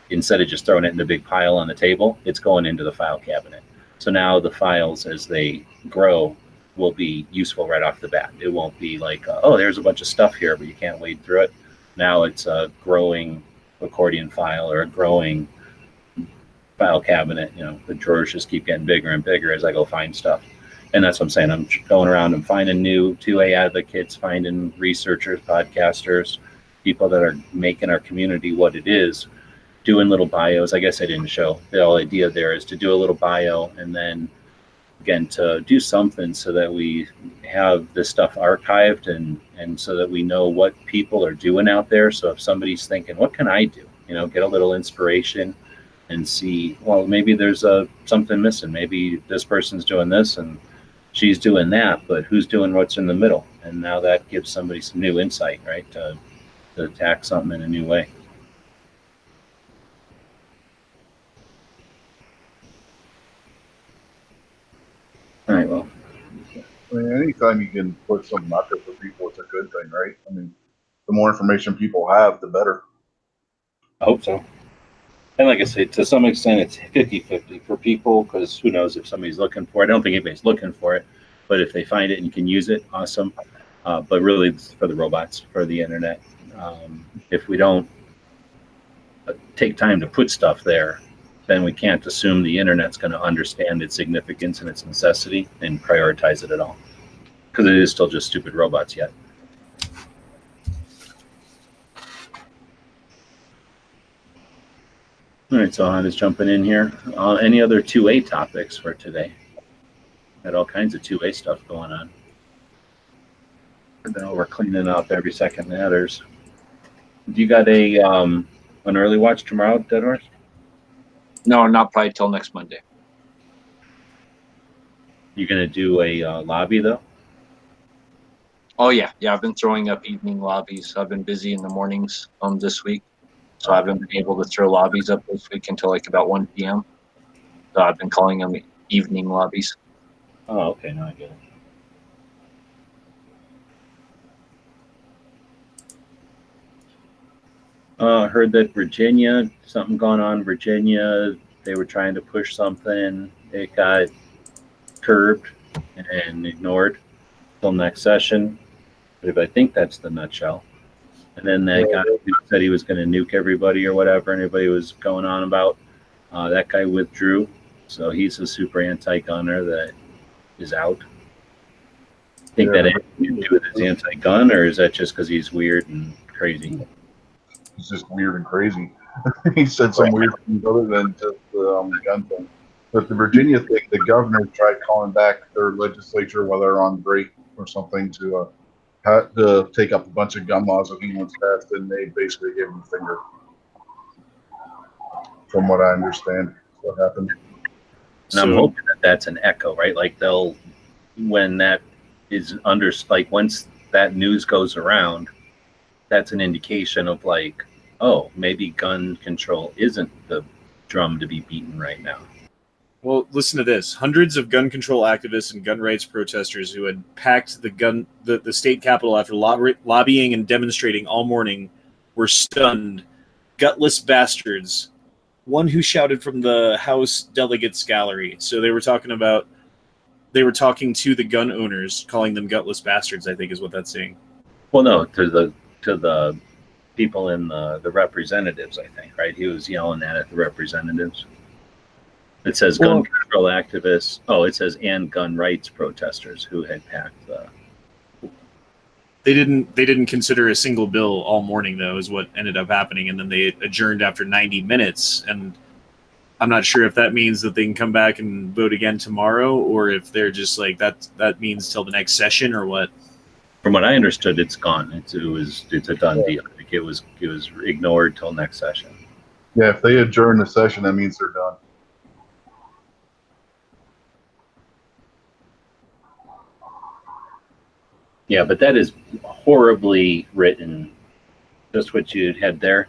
instead of just throwing it in the big pile on the table, it's going into the file cabinet. So now the files, as they grow, will be useful right off the bat. It won't be like, oh, there's a bunch of stuff here, but you can't wade through it. Now it's a growing accordion file or a growing file cabinet. The drawers just keep getting bigger and bigger as I go find stuff. And that's what I'm saying. I'm going around and finding new 2A advocates, finding researchers, podcasters, people that are making our community what it is, doing little bios. I guess I didn't show. The whole idea there is to do a little bio and then, again, to do something so that we have this stuff archived and so that we know what people are doing out there. So if somebody's thinking, what can I do? Get a little inspiration and see, well, maybe there's something missing. Maybe this person's doing this and she's doing that, but who's doing what's in the middle? And now that gives somebody some new insight, right? To attack something in a new way. All right, well. I mean, anytime you can put something out there for people, it's a good thing, right? I mean, the more information people have, the better. I hope so. And like I said, to some extent, it's 50-50 for people, because who knows if somebody's looking for it. I don't think anybody's looking for it, but if they find it and you can use it, awesome. But really, it's for the robots, for the internet. If we don't take time to put stuff there, then we can't assume the internet's going to understand its significance and its necessity and prioritize it at all, because it is still just stupid robots yet. All right, so I'm just jumping in here. Any other 2A topics for today? Got all kinds of 2A stuff going on. Now we're cleaning up every second matters. Do you got an early watch tomorrow, Dead Horse? No, not probably till next Monday. You gonna do a lobby though? Oh yeah. I've been throwing up evening lobbies. I've been busy in the mornings this week, so I haven't been able to throw lobbies up this week until like about 1 p.m. So I've been calling them evening lobbies. Oh, okay. Now I get it. Heard that Virginia, something going on in Virginia. They were trying to push something. It got curbed and ignored till next session. But I think that's the nutshell. And then that guy who said he was going to nuke everybody or whatever, and everybody was going on about, that guy withdrew. So he's a super anti-gunner that is out. Think that had anything to do with his anti-gun, or is that just because he's weird and crazy? He's just weird and crazy. He said some weird things other than just the gun thing. But the Virginia thing, the governor tried calling back their legislature while they're on break or something to take up a bunch of gun laws that he wants passed, and they basically gave him the finger. From what I understand, what happened. And I'm hoping that that's an echo, right? Like when that is once that news goes around, that's an indication of like, oh, maybe gun control isn't the drum to be beaten right now. Well, listen to this. Hundreds of gun control activists and gun rights protesters who had packed the state capitol after lobbying and demonstrating all morning were stunned. Gutless bastards. One who shouted from the House Delegates Gallery. So they were talking to the gun owners, calling them gutless bastards, I think is what that's saying. Well, no, to the people in the representatives, I think, right? He was yelling that at the representatives. It says gun control activists. Oh, it says and gun rights protesters who had packed the. They didn't consider a single bill all morning, though, is what ended up happening, and then they adjourned after 90 minutes. And I'm not sure if that means that they can come back and vote again tomorrow, or if they're just like that means till the next session, or what. From what I understood, it's gone. It's a done deal. Like it was ignored till next session. Yeah, if they adjourn the session, that means they're done. Yeah, but that is horribly written. Just what you had there.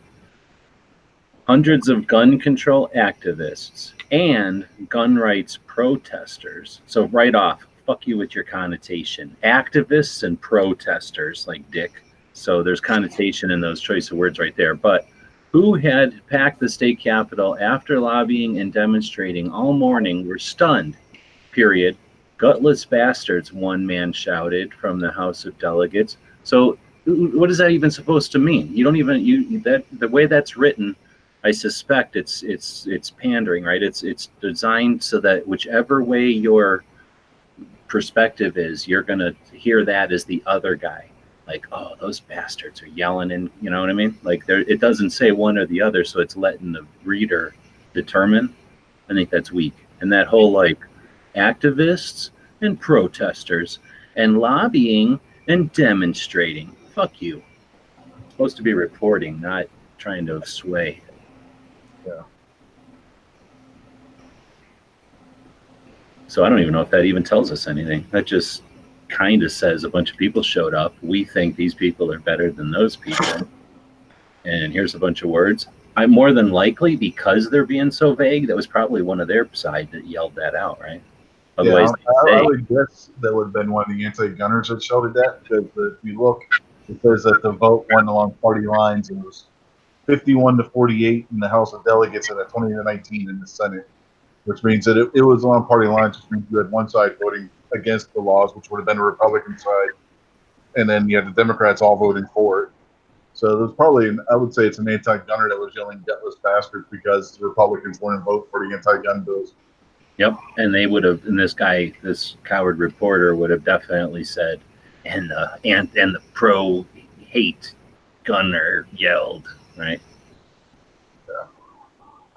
hundreds of gun control activists and gun rights protesters. So right off, fuck you with your connotation. Activists and protesters, like dick. So there's connotation in those choice of words right there. But who had packed the state capitol after lobbying and demonstrating all morning were stunned, period. Gutless bastards, one man shouted from the House of Delegates. So what is that even supposed to mean? You don't even that the way that's written, I suspect it's pandering, right? It's designed so that whichever way your perspective is, you're gonna hear that as the other guy. Like, oh, those bastards are yelling, and you know what I mean? Like, there, it doesn't say one or the other, so it's letting the reader determine. I think that's weak. And that whole like activists and protesters and lobbying and demonstrating. Fuck you. It's supposed to be reporting, not trying to sway. Yeah. So I don't even know if that even tells us anything. That just kind of says a bunch of people showed up. We think these people are better than those people. And here's a bunch of words. I'm more than likely, because they're being so vague, that was probably one of their side that yelled that out, right? Otherwise, I would guess that would have been one of the anti-gunners that shouted that, because if you look, it says that the vote went along party lines, and it was 51 to 48 in the House of Delegates and a 20 to 19 in the Senate, which means that it was along party lines, which means you had one side voting against the laws, which would have been the Republican side, and then you had the Democrats all voting for it. So there's probably, I would say it's an anti-gunner that was yelling gutless bastards because the Republicans wouldn't vote for the anti-gun bills. Yep, and they would have, and this guy, this coward reporter would have definitely said, and the pro-hate gunner yelled, right? Yeah,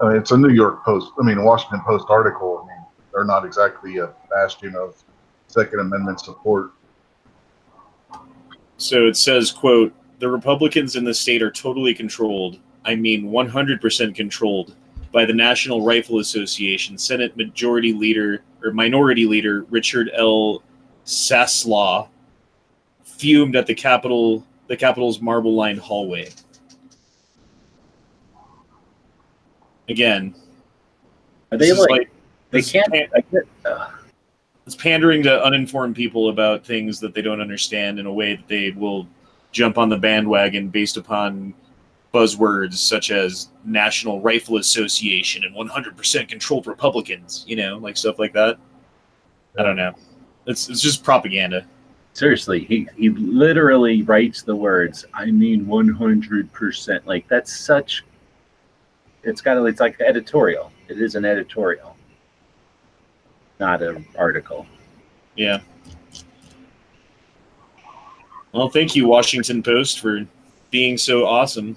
I mean, it's a New York Post, Washington Post article. I mean, they're not exactly a bastion of Second Amendment support. So it says, quote, the Republicans in the state are totally controlled, 100% controlled, by the National Rifle Association. Senate Minority Leader Richard L. Saslaw fumed at the Capitol's marble-lined hallway. Again, Are they like they can't? It's pandering to uninformed people about things that they don't understand in a way that they will jump on the bandwagon based upon buzzwords such as National Rifle Association and 100% controlled Republicans, like stuff like that. I don't know. It's just propaganda. Seriously, he literally writes the words, 100%. Like, that's such, it's like editorial. It is an editorial, not an article. Yeah. Well, thank you, Washington Post, for being so awesome.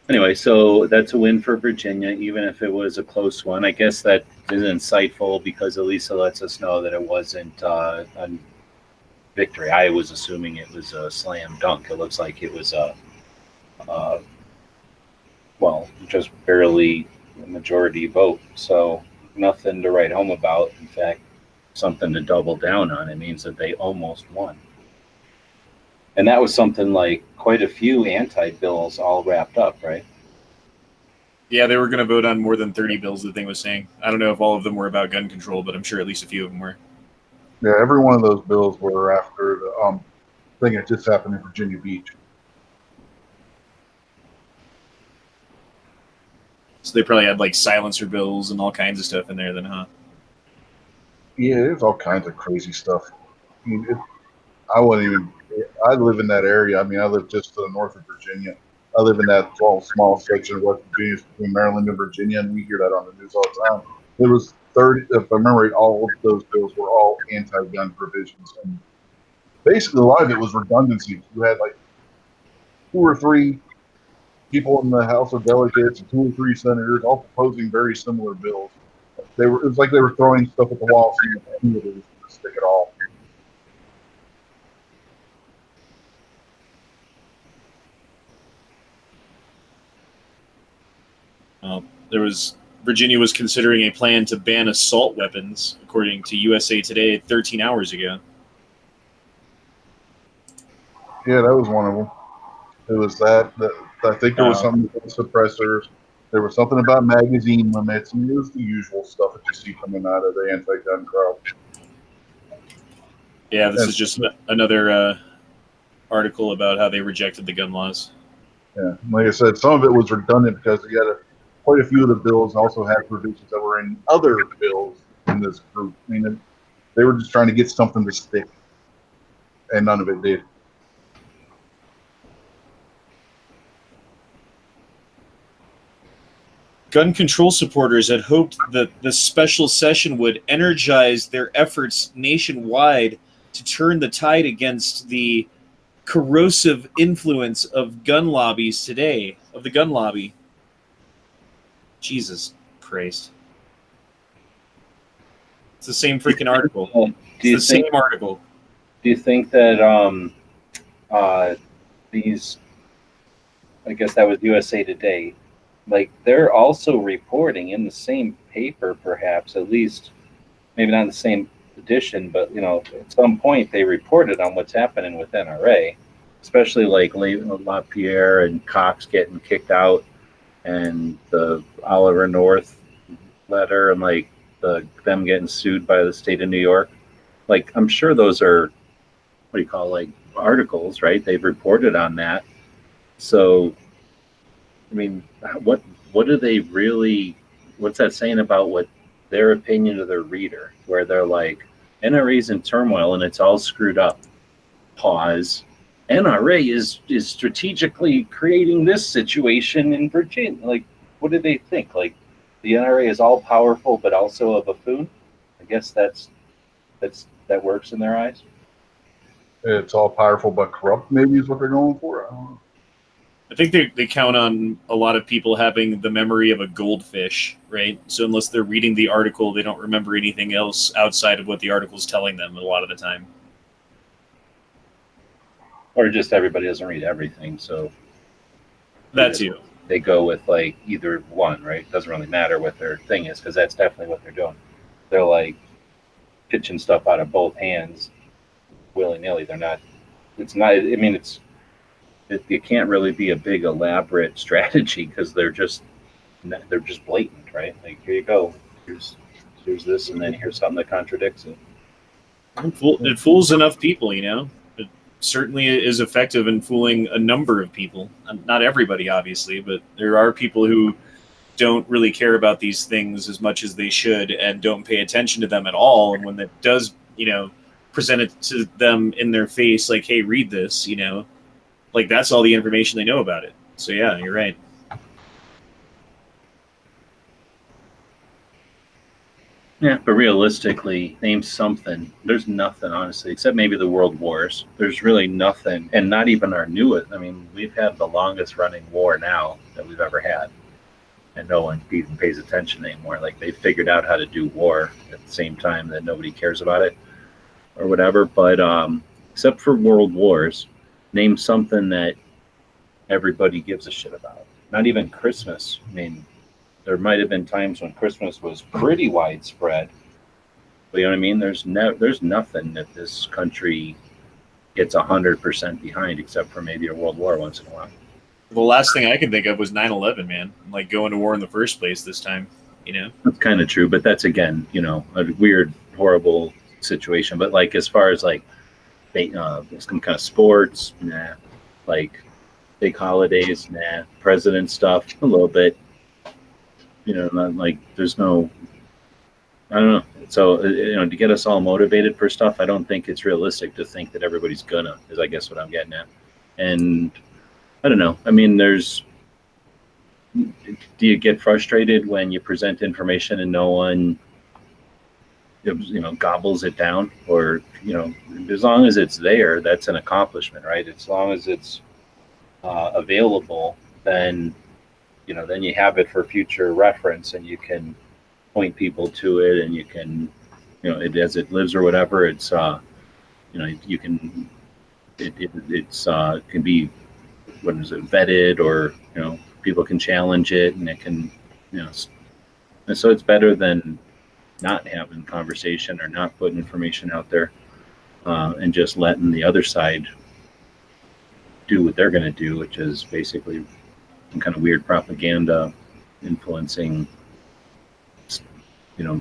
Anyway, so that's a win for Virginia, even if it was a close one. I guess that is insightful because at least it lets us know that it wasn't a victory. I was assuming it was a slam dunk. It looks like it was just barely a majority vote. So nothing to write home about. In fact, something to double down on. It means that they almost won. And that was something like quite a few anti-bills all wrapped up, right? Yeah, they were going to vote on more than 30 bills, the thing was saying. I don't know if all of them were about gun control, but I'm sure at least a few of them were. Yeah, every one of those bills were after the thing that just happened in Virginia Beach. So they probably had like silencer bills and all kinds of stuff in there then, huh? Yeah, there's all kinds of crazy stuff. I live in that area. I live just to the north of Virginia. I live in that small section of West Virginia between Maryland and Virginia, and we hear that on the news all the time. There was 30, if I remember right, all of those bills were all anti-gun provisions. And basically, a lot of it was redundancy. You had like 2 or 3 people in the House of Delegates and 2 or 3 senators all proposing very similar bills. It was like they were throwing stuff at the wall, seeing if any of it was going to stick at all. Virginia was considering a plan to ban assault weapons, according to USA Today 13 hours ago. Yeah, that was one of them. It was that I think there was something about suppressors. There was something about magazine limits, and it was the usual stuff that you see coming out of the anti-gun crowd. Yeah, this is just another article about how they rejected the gun laws. Yeah, like I said, some of it was redundant because you got quite a few of the bills also had provisions that were in other bills in this group. I mean, they were just trying to get something to stick, and none of it did. Gun control supporters had hoped that the special session would energize their efforts nationwide to turn the tide against the corrosive influence of gun lobbies today, of the gun lobby. Jesus Christ. It's the same freaking article. It's the same article. Do you think that these, I guess that was USA Today, like they're also reporting in the same paper, perhaps, at least maybe not in the same edition, but at some point they reported on what's happening with NRA, especially like LaPierre and Cox getting kicked out, and the Oliver North letter, and like them getting sued by the state of New York. Like, I'm sure those are what do you call, like, articles, right? They've reported on that. So, I mean, what do they really? What's that saying about what their opinion of their reader? Where they're like, NRA's in turmoil and it's all screwed up. Pause. NRA is strategically creating this situation in Virginia. Like, what do they think? Like, the NRA is all powerful, but also a buffoon. I guess that works in their eyes. It's all powerful but corrupt, maybe, is what they're going for. I don't know. I think they count on a lot of people having the memory of a goldfish, right? So unless they're reading the article, they don't remember anything else outside of what the article's telling them a lot of the time. Or just everybody doesn't read everything, so that too. They go with like either one, right? It doesn't really matter what their thing is, because that's definitely what they're doing. They're like pitching stuff out of both hands willy-nilly. They're not. It's not. I mean, it can't really be a big elaborate strategy because they're just blatant, right? Like, here you go. Here's this, and then here's something that contradicts it. It fools enough people, It certainly is effective in fooling a number of people. Not everybody, obviously, but there are people who don't really care about these things as much as they should and don't pay attention to them at all. And when that does, present it to them in their face, like, hey, read this, like, that's all the information they know about it. So yeah, you're right. Yeah, but realistically, name something. There's nothing, honestly, except maybe the world wars. There's really nothing, and not even our newest. I mean, we've had the longest running war now that we've ever had, and no one even pays attention anymore. Like, they figured out how to do war at the same time that nobody cares about it or whatever. But except for world wars, name something that everybody gives a shit about. Not even Christmas. I mean, there might have been times when Christmas was pretty widespread, but you know what I mean? There's nothing that this country gets 100% behind, except for maybe a world war once in a while. The last thing I can think of was 9/11, man. Like, going to war in the first place this time, That's kind of true, but that's, again, a weird, horrible situation. But like, as far as like some kind of sports, nah. Like big holidays, nah. President stuff, a little bit. Not like, there's no, I don't know. So, to get us all motivated for stuff, I don't think it's realistic to think that everybody's gonna, is I guess what I'm getting at. And I don't know. I mean, do you get frustrated when you present information and no one, gobbles it down? Or, as long as it's there, that's an accomplishment, right? As long as it's available, then you have it for future reference, and you can point people to it, and you can, as it lives or whatever, it's, you can, it's can be, what is it, vetted, or, people can challenge it, and it can, and so it's better than not having conversation or not putting information out there, and just letting the other side do what they're going to do, which is basically some kind of weird propaganda influencing,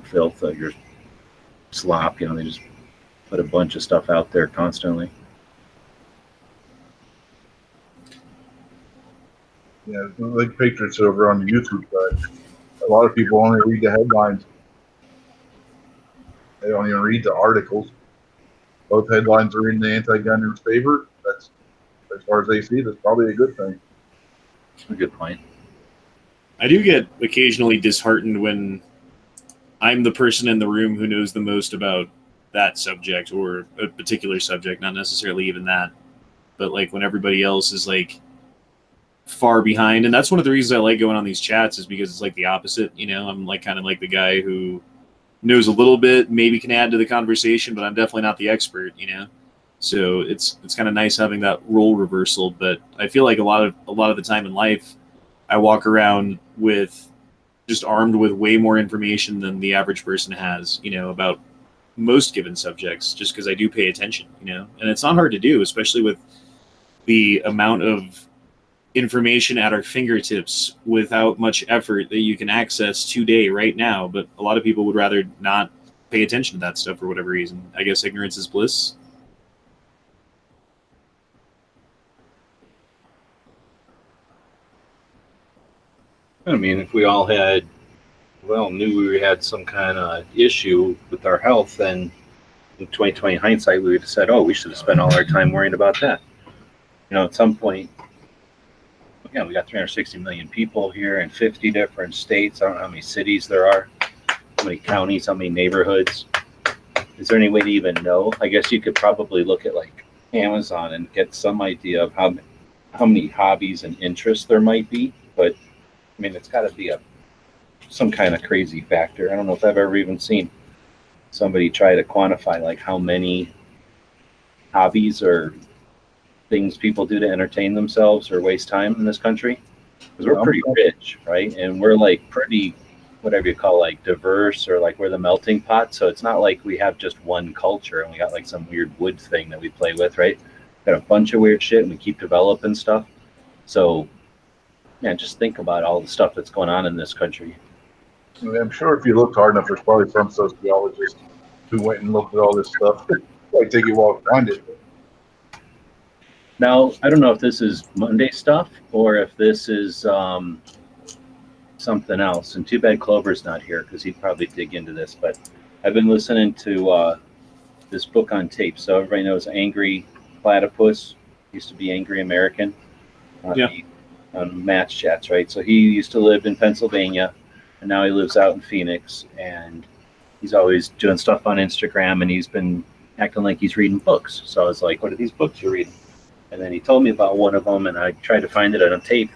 filth, your slop. They just put a bunch of stuff out there constantly. Yeah, like Patriots over on the YouTube side. A lot of people only read the headlines. They don't even read the articles. Both headlines are in the anti-gunner's favor. That's, as far as they see, that's probably a good thing. A good point. I do get occasionally disheartened when I'm the person in the room who knows the most about that subject or a particular subject, not necessarily even that, but like when everybody else is like far behind. And that's one of the reasons I like going on these chats, is because it's like the opposite. I'm like kind of like the guy who knows a little bit, maybe can add to the conversation, but I'm definitely not the expert. So it's kind of nice having that role reversal. But I feel like a lot of the time in life, I walk around with just armed with way more information than the average person has, about most given subjects, just because I do pay attention, and it's not hard to do, especially with the amount of information at our fingertips without much effort that you can access today, right now. But a lot of people would rather not pay attention to that stuff for whatever reason. I guess ignorance is bliss. I mean, if we all knew we had some kind of issue with our health, then in 2020 hindsight, we would have said, oh, we should have spent all our time worrying about that. At some point, again, we got 360 million people here in 50 different states. I don't know how many cities there are, how many counties, how many neighborhoods. Is there any way to even know? I guess you could probably look at like Amazon and get some idea of how many hobbies and interests there might be. But I mean, it's got to be some kind of crazy factor. I don't know if I've ever even seen somebody try to quantify like how many hobbies or things people do to entertain themselves or waste time in this country. Because we're pretty rich, right? And we're like pretty, whatever you call, like diverse, or like we're the melting pot. So it's not like we have just one culture and we got like some weird wood thing that we play with, right? Got a bunch of weird shit and we keep developing stuff. So yeah, just think about all the stuff that's going on in this country. I mean, I'm sure if you looked hard enough, there's probably some sociologist who went and looked at all this stuff. Like take you while find it. Now, I don't know if this is Monday stuff or if this is something else. And too bad Clover's not here because he'd probably dig into this. But I've been listening to this book on tape. So everybody knows Angry Platypus, used to be Angry American. On Match Chats, right? So he used to live in Pennsylvania, and now he lives out in Phoenix, and he's always doing stuff on Instagram, and he's been acting like he's reading books. So I was like, what are these books you're reading? And then he told me about one of them, and I tried to find it on tape,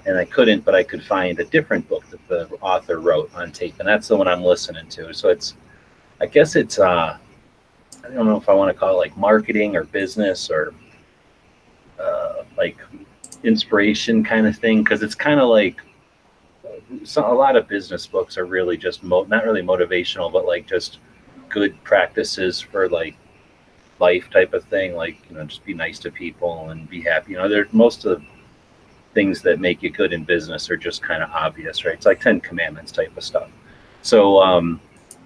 and I couldn't, but I could find a different book that the author wrote on tape, and that's the one I'm listening to. So I guess it's, I don't know if I want to call it like marketing or business or like inspiration kind of thing, because it's kind of like a lot of business books are really just not really motivational, but like just good practices for like life type of thing, like just be nice to people and be happy. There's most of the things that make you good in business are just kind of obvious, right? It's like 10 Commandments type of stuff. So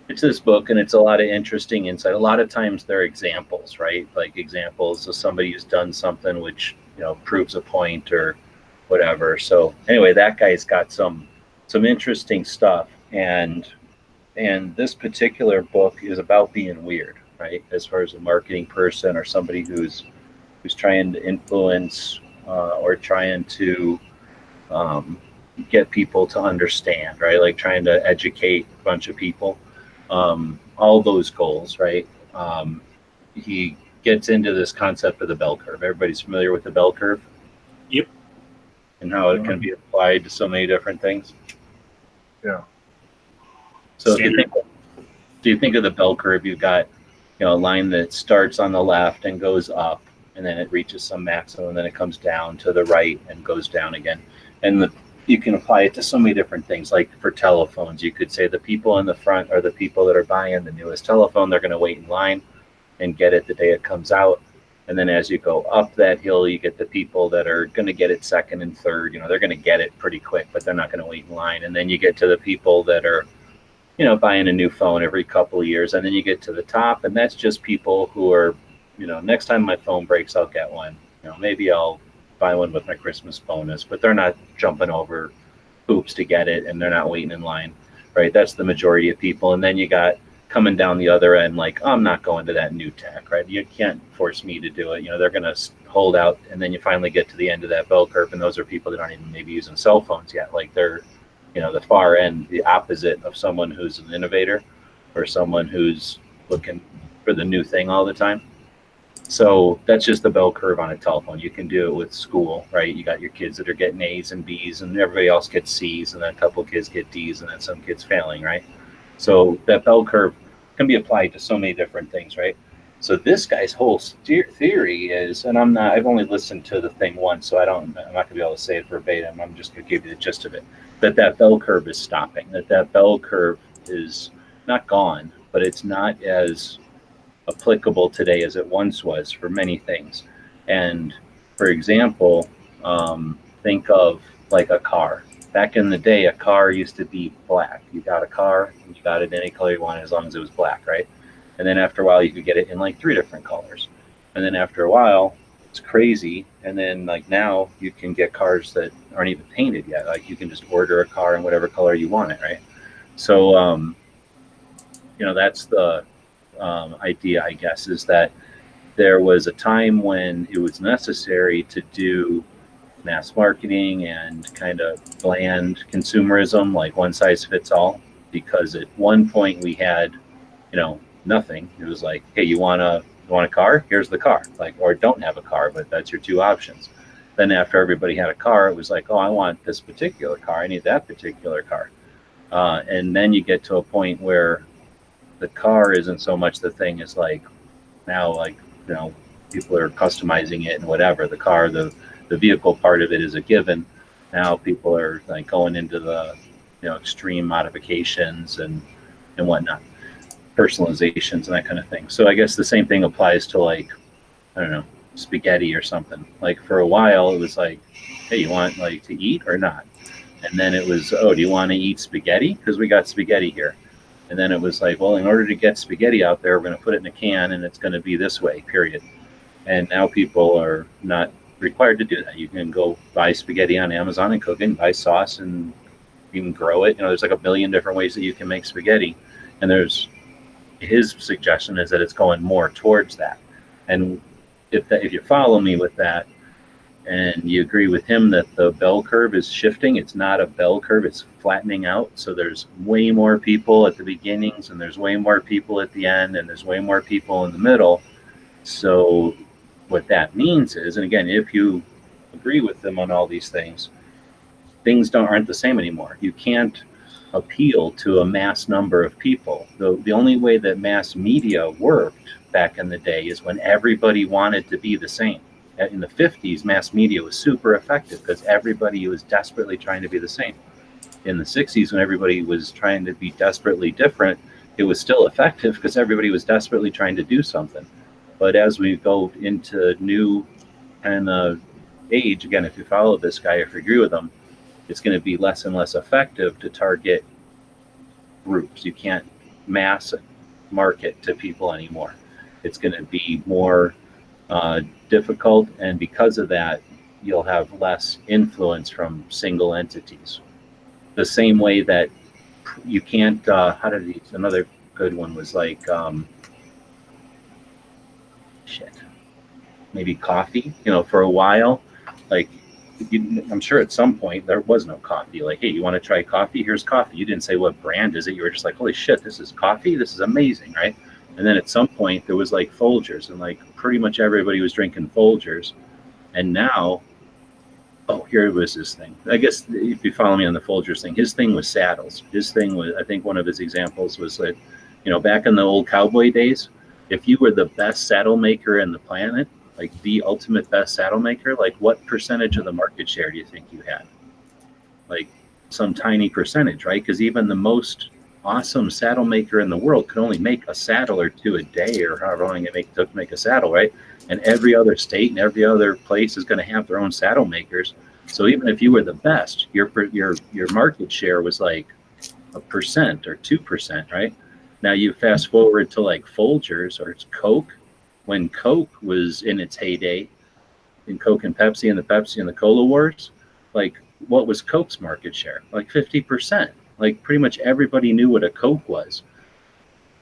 it's this book, and it's a lot of interesting insight. A lot of times they're examples, right? Like examples of somebody who's done something which proves a point or whatever. So anyway, that guy's got some interesting stuff, and this particular book is about being weird, right? As far as a marketing person or somebody who's trying to influence or trying to get people to understand, right? Like trying to educate a bunch of people, all those goals, right? He gets into this concept of the bell curve. Everybody's familiar with the bell curve? Yep. And how it can be applied to so many different things. Yeah. So if you think of the bell curve, you've got a line that starts on the left and goes up, and then it reaches some maximum, and then it comes down to the right and goes down again. And you can apply it to so many different things. Like for telephones, you could say the people in the front are the people that are buying the newest telephone. They're going to wait in line and get it the day it comes out. And then as you go up that hill, you get the people that are going to get it second and third. They're going to get it pretty quick, but they're not going to wait in line. And then you get to the people that are, buying a new phone every couple of years. And then you get to the top, and that's just people who are, next time my phone breaks, I'll get one. Maybe I'll buy one with my Christmas bonus, but they're not jumping over hoops to get it, and they're not waiting in line, right? That's the majority of people. And then you got coming down the other end, like, oh, I'm not going to that new tech, right? You can't force me to do it. They're going to hold out, and then you finally get to the end of that bell curve, and those are people that aren't even maybe using cell phones yet. Like they're, the far end, the opposite of someone who's an innovator or someone who's looking for the new thing all the time. So that's just the bell curve on a telephone. You can do it with school, right? You got your kids that are getting A's and B's, and everybody else gets C's, and then a couple of kids get D's, and then some kids failing, right? So that bell curve can be applied to so many different things, right? So this guy's whole theory is, and I've only listened to the thing once, so I'm not going to be able to say it verbatim. I'm just going to give you the gist of it. That bell curve is stopping. That bell curve is not gone, but it's not as applicable today as it once was for many things. And for example, think of like a car. Back in the day, a car used to be black. You got a car, and you got it any color you wanted as long as it was black, right? And then after a while, you could get it in like 3 different colors. And then after a while, it's crazy. And then like now, you can get cars that aren't even painted yet. Like you can just order a car in whatever color you want it, right? So, that's the idea, I guess, is that there was a time when it was necessary to do mass marketing and kind of bland consumerism, like one size fits all, because at one point we had, nothing. It was like, hey, you want a car? Here's the car. Like, or don't have a car, but that's your 2 options. Then after everybody had a car, it was like, oh, I want this particular car. I need that particular car. And then you get to a point where the car isn't so much the thing as like now, like, people are customizing it and whatever. The car, the vehicle part of it is a given. Now people are like going into the, extreme modifications and whatnot, personalizations and that kind of thing. So I guess the same thing applies to like, I don't know, spaghetti or something. Like for a while it was like, hey, you want like to eat or not? And then it was, oh, do you want to eat spaghetti? Because we got spaghetti here. And then it was like, well, in order to get spaghetti out there, we're going to put it in a can and it's going to be this way, period. And now people are not required to do that. You can go buy spaghetti on Amazon and cook it and buy sauce and you can grow it. There's like a million different ways that you can make spaghetti. And his suggestion is that it's going more towards that. And if you follow me with that, and you agree with him that the bell curve is shifting, it's not a bell curve, it's flattening out. So there's way more people at the beginnings, and there's way more people at the end, and there's way more people in the middle. So what that means is, and again, if you agree with them on all these things aren't the same anymore. You can't appeal to a mass number of people. The only way that mass media worked back in the day is when everybody wanted to be the same. In the 50s, mass media was super effective because everybody was desperately trying to be the same. In the 60s, when everybody was trying to be desperately different, it was still effective because everybody was desperately trying to do something. But as we go into new kind of age, again, if you follow this guy, if you agree with him, it's going to be less and less effective to target groups. You can't mass market to people anymore. It's going to be more difficult, and because of that, you'll have less influence from single entities. The same way that you can't, another good one was like, maybe coffee, for a while, like, I'm sure at some point there was no coffee. Like, hey, you want to try coffee? Here's coffee. You didn't say what brand is it. You were just like, holy shit, this is coffee. This is amazing, right? And then at some point there was like Folgers, and like pretty much everybody was drinking Folgers. And now, oh, here was this thing. I guess if you follow me on the Folgers thing, his thing was saddles. His thing was, I think one of his examples was that, back in the old cowboy days, if you were the best saddle maker in the planet, like the ultimate best saddle maker, like what percentage of the market share do you think you had? Like some tiny percentage, right? Because even the most awesome saddle maker in the world could only make a saddle or two a day, or however long it took to make a saddle, right? And every other state and every other place is going to have their own saddle makers. So even if you were the best, your market share was like 1% or 2%, right? Now you fast forward to like Folgers or it's Coke. When Coke was in its heyday, in Coke and Pepsi and the Cola Wars, like what was Coke's market share? Like 50%. Like pretty much everybody knew what a Coke was.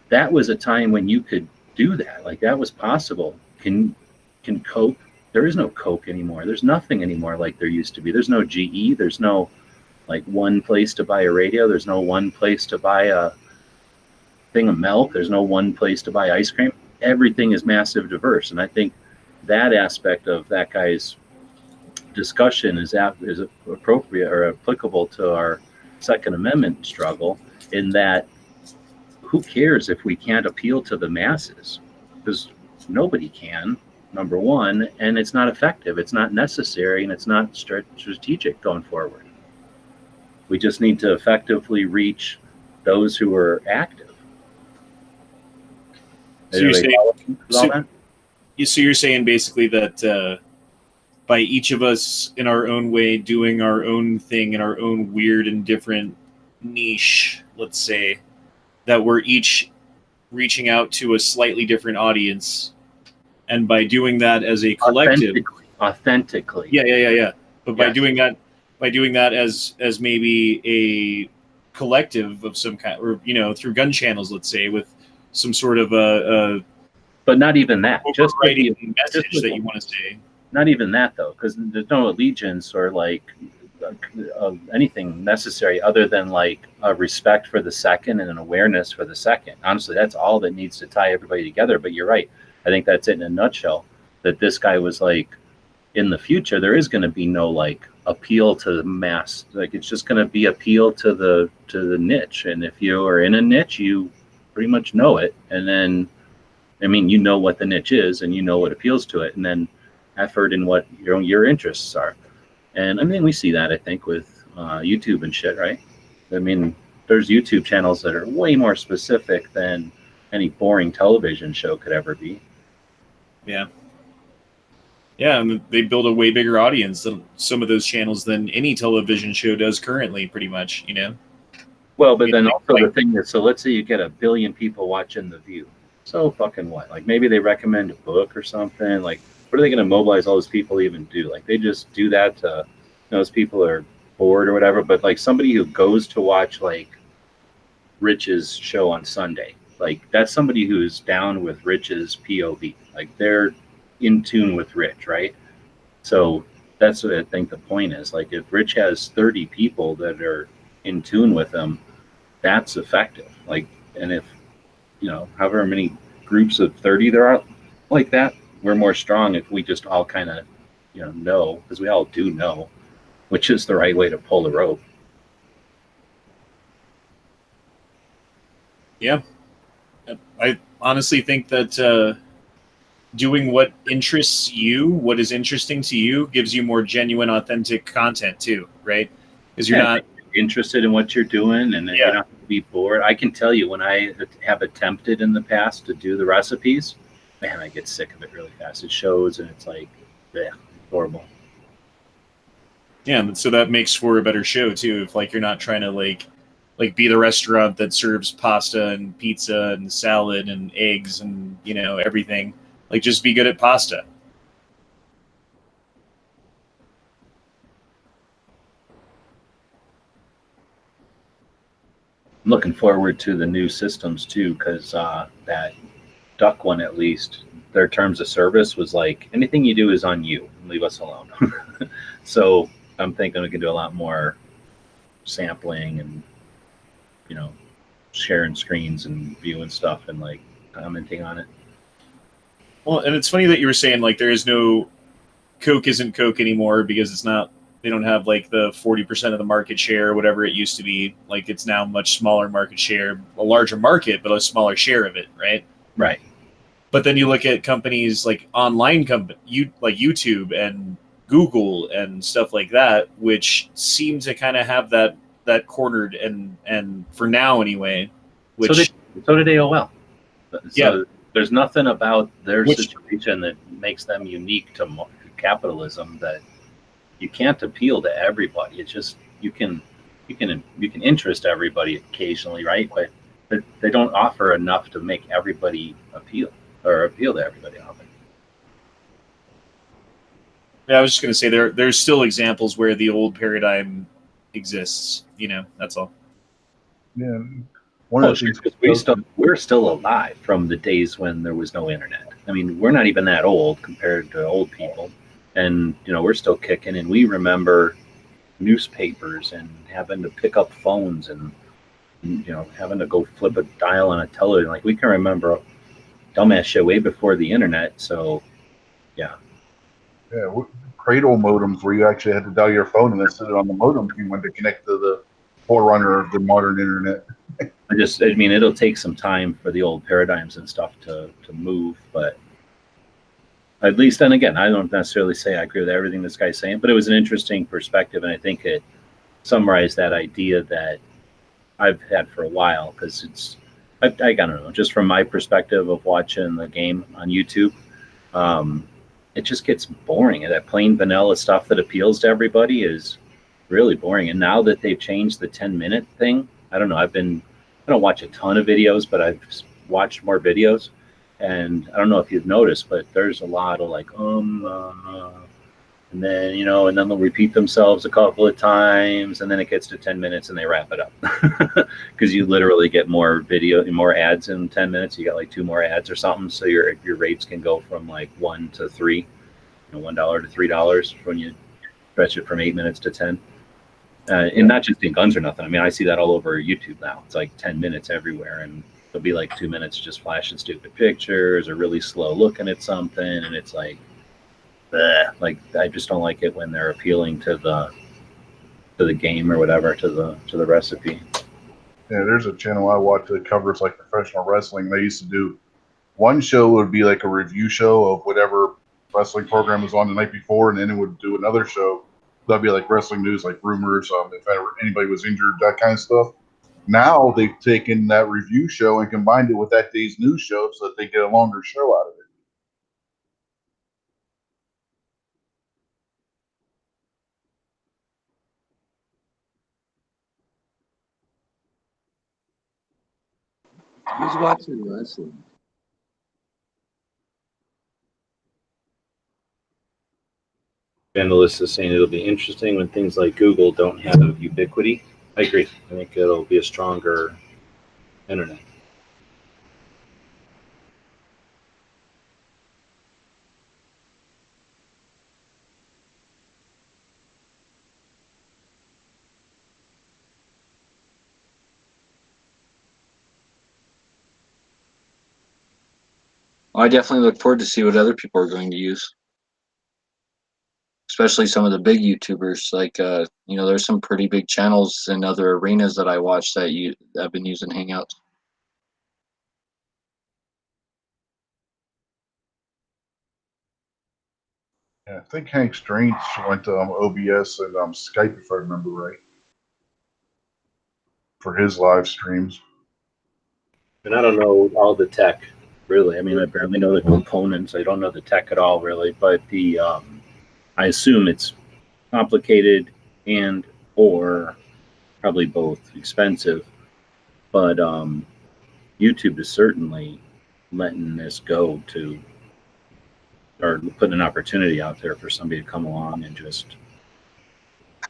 That was a time when you could do that. Like that was possible. Can Coke? There is no Coke anymore. There's nothing anymore like there used to be. There's no GE. There's no like one place to buy a radio. There's no one place to buy a thing of milk. There's no one place to buy ice cream. Everything is massive diverse. And I think that aspect of that guy's discussion is appropriate or applicable to our Second Amendment struggle, in that who cares if we can't appeal to the masses? Because nobody can, number one, and it's not effective, it's not necessary, and it's not strategic going forward. We just need to effectively reach those who are active. So you're saying basically that by each of us in our own way doing our own thing in our own weird and different niche, let's say, that we're each reaching out to a slightly different audience, and by doing that as a collective, authentically, but by doing that as maybe a collective of some kind, or through gun channels, let's say, with some sort of a but not even that, just writing message that you want to say. Not even that though, because there's no allegiance or like anything necessary other than like a respect for the second and an awareness for the second. Honestly, that's all that needs to tie everybody together. But you're right. I think that's it in a nutshell. That this guy was like, in the future, there is going to be no like appeal to the mass. Like it's just going to be appeal to the niche. And if you are in a niche, you pretty much know it. And then, I mean, you know what the niche is, and you know what appeals to it, and then effort in what your interests are. And I mean, we see that, I think, with YouTube and shit, right? I mean, there's YouTube channels that are way more specific than any boring television show could ever be. Yeah, and they build a way bigger audience than some of those channels than any television show does currently, pretty much, Well, but then also the thing is, so let's say you get 1 billion people watching The View. So fucking what? Like maybe they recommend a book or something. Like, what are they going to mobilize all those people even do? Like they just do that to, those people are bored or whatever. But like somebody who goes to watch like Rich's show on Sunday, like that's somebody who's down with Rich's POV. Like they're in tune with Rich, right? So that's what I think the point is. Like if Rich has 30 people that are in tune with him, that's effective. Like, and if however many groups of 30 there are like that, we're more strong if we just all kind of, know, because we all do know which is the right way to pull the rope. Yeah. I honestly think that doing what interests you, what is interesting to you, gives you more genuine, authentic content too, right? Because you're not interested in what you're doing, and you're not going to be bored. I can tell you, when I have attempted in the past to do the recipes, man, I get sick of it really fast. It shows, and it's like, horrible. Yeah, and so that makes for a better show too. If like you're not trying to like be the restaurant that serves pasta and pizza and salad and eggs and everything. Like just be good at pasta. I'm looking forward to the new systems too, because that Duck one, at least, their terms of service was like, anything you do is on you, leave us alone. So I'm thinking we can do a lot more sampling and sharing screens and viewing stuff and like commenting on it. Well, and it's funny that you were saying like there is no Coke isn't Coke anymore because it's not, they don't have like the 40% of the market share or whatever it used to be. Like it's now much smaller market share, a larger market, but a smaller share of it, right? Right. But then you look at companies like online like YouTube and Google and stuff like that, which seem to kind of have that that cornered, and for now anyway. Which So did AOL. So Yeah. there's nothing about their Which- situation that makes them unique to capitalism that you can't appeal to everybody. It's just you can interest everybody occasionally, right? But they don't offer enough to make everybody appeal to everybody. I don't think. Yeah, I was just going to say there's still examples where the old paradigm exists. That's all. Yeah. One of the things We're still alive from the days when there was no internet. I mean, we're not even that old compared to old people, and we're still kicking. And we remember newspapers and having to pick up phones and having to go flip a dial on a television. Like we can remember dumbass shit way before the internet. So, yeah. Yeah, cradle modems where you actually had to dial your phone and then sit it on the modem if you wanted to connect to the forerunner of the modern internet. I mean, it'll take some time for the old paradigms and stuff to move, but at least, and again, I don't necessarily say I agree with everything this guy's saying, but it was an interesting perspective, and I think it summarized that idea that I've had for a while, because I don't know, just from my perspective of watching the game on YouTube, it just gets boring. And that plain vanilla stuff that appeals to everybody is really boring. And now that they've changed the 10-minute thing, I don't know, I don't watch a ton of videos, but I've watched more videos. And I don't know if you've noticed, but there's a lot of like, and then, and then they'll repeat themselves a couple of times, and then it gets to 10 minutes and they wrap it up. Because you literally get more ads in 10 minutes. You got like 2 more ads or something. So your rates can go from like $1 to $3, $1 to $3 when you stretch it from 8 minutes to 10. And not just in guns or nothing. I mean, I see that all over YouTube now. It's like 10 minutes everywhere, and there'll be like 2 minutes just flashing stupid pictures or really slow looking at something, and it's like, bleh. Like I just don't like it when they're appealing to the game or whatever, to the recipe. Yeah, there's a channel I watch that covers like professional wrestling. They used to do one show would be like a review show of whatever wrestling program was on the night before, and then it would do another show. That'd be like wrestling news, like rumors, if anybody was injured, that kind of stuff. Now they've taken that review show and combined it with that day's news show so that they get a longer show out of it. Who's watching wrestling? Vandalist is saying it'll be interesting when things like Google don't have ubiquity. I agree. I think it'll be a stronger internet. I definitely look forward to see what other people are going to use, especially some of the big YouTubers. Like, there's some pretty big channels in other arenas that I watch that have been using Hangouts. Yeah, I think Hank Strange went to OBS and Skype, if I remember right, for his live streams. And I don't know all the tech, really. I mean, I barely know the components. I don't know the tech at all, really. But I assume it's complicated and or probably both expensive. But YouTube is certainly letting this go or putting an opportunity out there for somebody to come along and just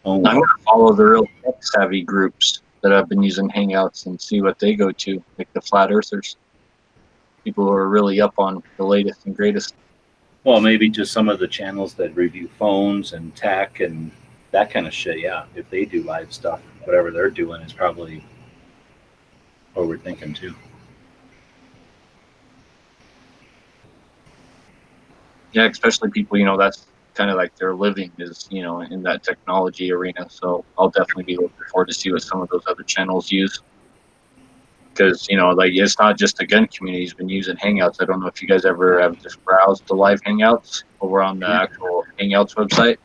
own. I'm going to follow the real tech-savvy groups that have been using Hangouts and see what they go to, like the Flat Earthers. People who are really up on the latest and greatest. Well, maybe just some of the channels that review phones and tech and that kind of shit. Yeah, if they do live stuff, whatever they're doing is probably what we're thinking too. Yeah, especially people, that's kind of like their living is, in that technology arena. So I'll definitely be looking forward to see what some of those other channels use. Because, like it's not just the gun community who's been using Hangouts. I don't know if you guys ever have just browsed the live Hangouts over on the actual Hangouts website.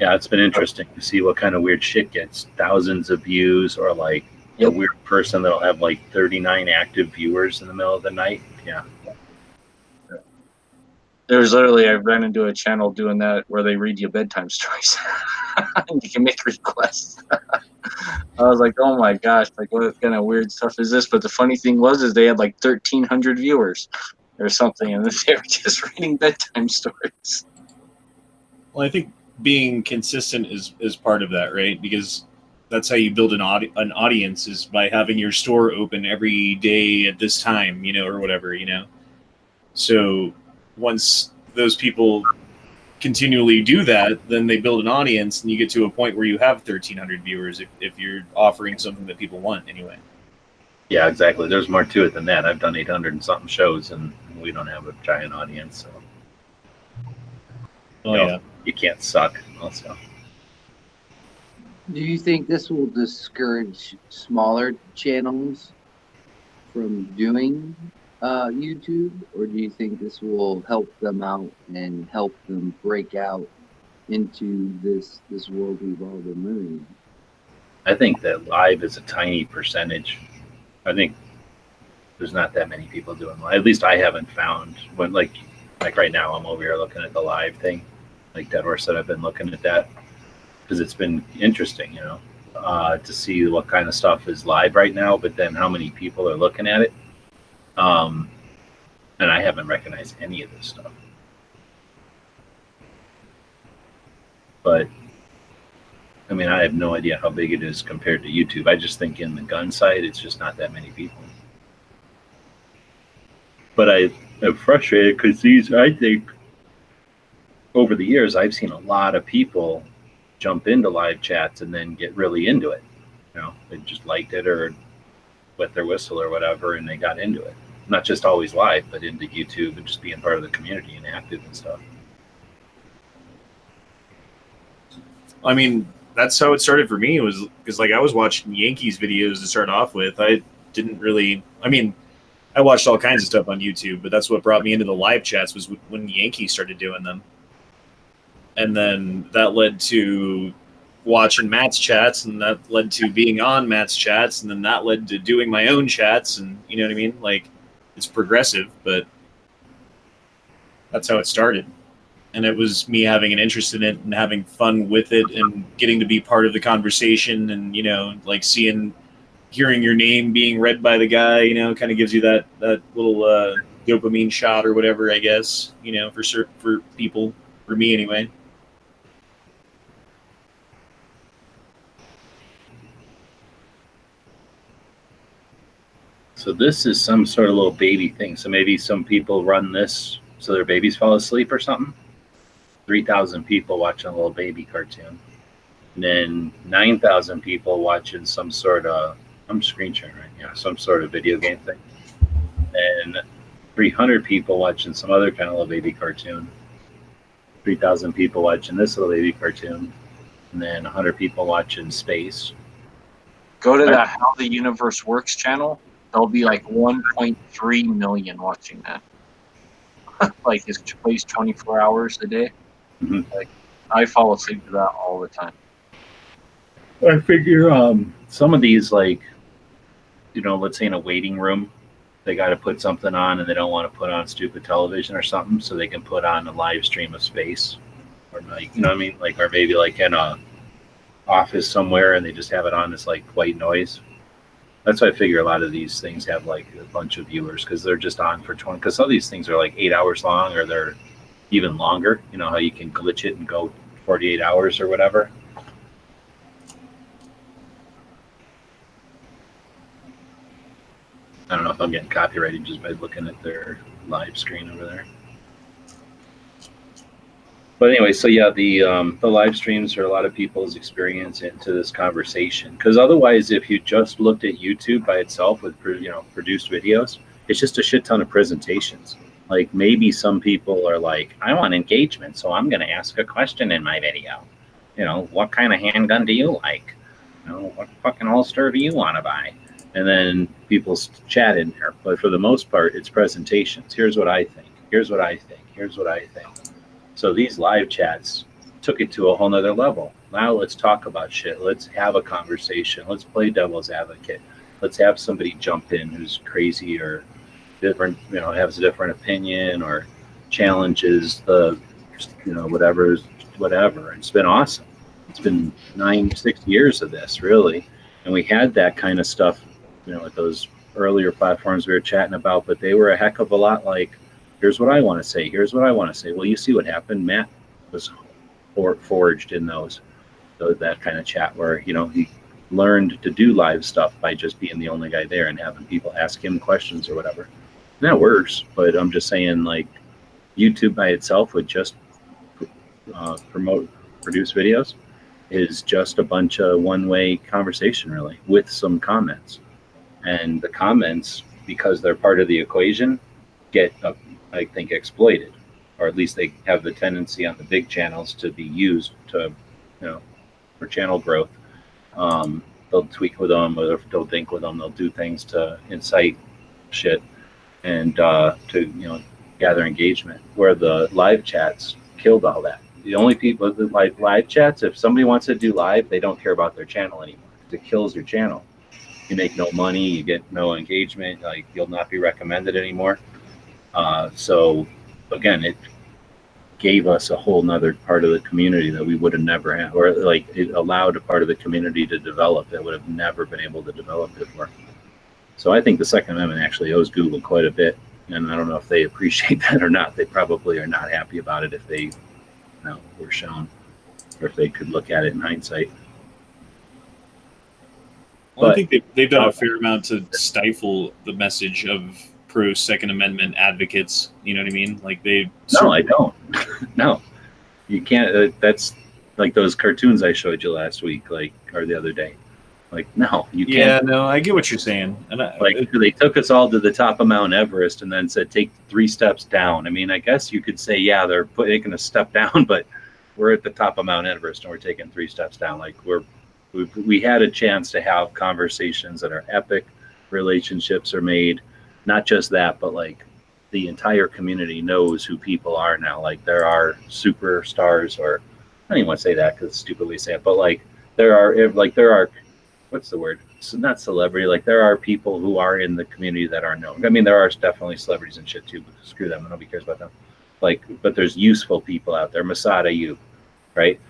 Yeah, it's been interesting to see what kind of weird shit gets thousands of views, or like a weird person that'll have like 39 active viewers in the middle of the night. Yeah. There's literally, I ran into a channel doing that where they read you bedtime stories. And you can make requests. I was like, oh my gosh, like what kind of weird stuff is this? But the funny thing is they had like 1,300 viewers or something, and they were just reading bedtime stories. Well, I think being consistent is part of that, right? Because that's how you build an audience, is by having your store open every day at this time, or whatever, So once those people continually do that, then they build an audience, and you get to a point where you have 1,300 viewers if you're offering something that people want anyway. Yeah, exactly. There's more to it than that. I've done 800 and something shows, and we don't have a giant audience. So. Oh, yeah. You can't suck also. Do you think this will discourage smaller channels from doing YouTube, or do you think this will help them out and help them break out into this world we've all been living in? I think that live is a tiny percentage. I think there's not that many people doing live. At least I haven't found when like right now I'm over here looking at the live thing. Like Dead Horse said, I've been looking at that because it's been interesting, to see what kind of stuff is live right now, but then how many people are looking at it. And I haven't recognized any of this stuff. But I mean, I have no idea how big it is compared to YouTube. I just think in the gun side, it's just not that many people. But I'm frustrated because I think over the years, I've seen a lot of people jump into live chats and then get really into it. They just liked it or wet their whistle or whatever, and they got into it. Not just always live, but into YouTube and just being part of the community and active and stuff. I mean, that's how it started for me, was because like I was watching Yankees videos to start off with. I watched all kinds of stuff on YouTube, but that's what brought me into the live chats was when Yankees started doing them. And then that led to watching Matt's chats, and that led to being on Matt's chats, and then that led to doing my own chats, and you know what I mean? Like, it's progressive, but that's how it started. And it was me having an interest in it and having fun with it and getting to be part of the conversation, and like hearing your name being read by the guy, kind of gives you that little dopamine shot or whatever, I guess, for people, for me anyway. So this is some sort of little baby thing. So maybe some people run this so their babies fall asleep or something. 3,000 people watching a little baby cartoon. And then 9,000 people watching some sort of, I'm screen sharing right now, some sort of video game thing. And 300 people watching some other kind of little baby cartoon. 3,000 people watching this little baby cartoon. And then 100 people watching space. Go to the How the Universe Works channel. There'll be like 1.3 million watching that. Like it plays 24 hours a day. Mm-hmm. Like I fall asleep to that all the time. I figure some of these, like, let's say in a waiting room, they got to put something on and they don't want to put on stupid television or something, so they can put on a live stream of space, or like, like, or maybe like in a office somewhere and they just have it on this like white noise. That's why I figure a lot of these things have like a bunch of viewers, because they're just on for 20, because some of these things are like 8 hours long, or they're even longer. You know how you can glitch it and go 48 hours or whatever. I don't know if I'm getting copyrighted just by looking at their live screen over there. But anyway, so yeah, the live streams are a lot of people's experience into this conversation. Because otherwise, if you just looked at YouTube by itself with produced videos, it's just a shit ton of presentations. Like maybe some people are like, I want engagement, so I'm going to ask a question in my video. What kind of handgun do you like? What fucking holster do you want to buy? And then people chat in there. But for the most part, it's presentations. Here's what I think. Here's what I think. Here's what I think. So these live chats took it to a whole nother level. Now let's talk about shit. Let's have a conversation. Let's play devil's advocate. Let's have somebody jump in who's crazy or different, has a different opinion or challenges the, whatever. It's been awesome. It's been 6 years of this, really. And we had that kind of stuff, at those earlier platforms we were chatting about, but they were a heck of a lot like, here's what I want to say. Here's what I want to say. Well, you see what happened. Matt was forged in that kind of chat where, he learned to do live stuff by just being the only guy there and having people ask him questions or whatever. And that works, but I'm just saying, like, YouTube by itself would just produce videos is just a bunch of one-way conversation, really, with some comments. And the comments, because they're part of the equation, get, I think, exploited, or at least they have the tendency on the big channels to be used to, for channel growth. They'll tweak with them, or they'll think with them. They'll do things to incite shit and to gather engagement. Where the live chats killed all that. The only people that like live chats, if somebody wants to do live, they don't care about their channel anymore. It kills your channel. You make no money, you get no engagement, like you'll not be recommended anymore. So again, it gave us a whole nother part of the community that we would have never had, or like it allowed a part of the community to develop that would have never been able to develop before. So I think the Second Amendment actually owes Google quite a bit, and I don't know if they appreciate that or not. They probably are not happy about it if they were shown, or if they could look at it in hindsight. Well, I think they've done a fair amount to stifle the message of pro Second Amendment advocates. You know what I mean? Like they. No, I don't. No, you can't. That's like those cartoons I showed you last week, or the other day. Like, no, you can't. Yeah, no, I get what you're saying. And they took us all to the top of Mount Everest and then said, take 3 steps down. I mean, I guess you could say, yeah, they're taking a step down, but we're at the top of Mount Everest and we're taking 3 steps down. Like we had a chance to have conversations that are epic. Relationships are made. Not just that, but like the entire community knows who people are now. Like there are superstars, or I don't even want to say that because it's stupidly said, but like there are, what's the word? So not celebrity. Like there are people who are in the community that are known. I mean, there are definitely celebrities and shit too, but screw them. Nobody cares about them. But there's useful people out there. Masada Ayub, right?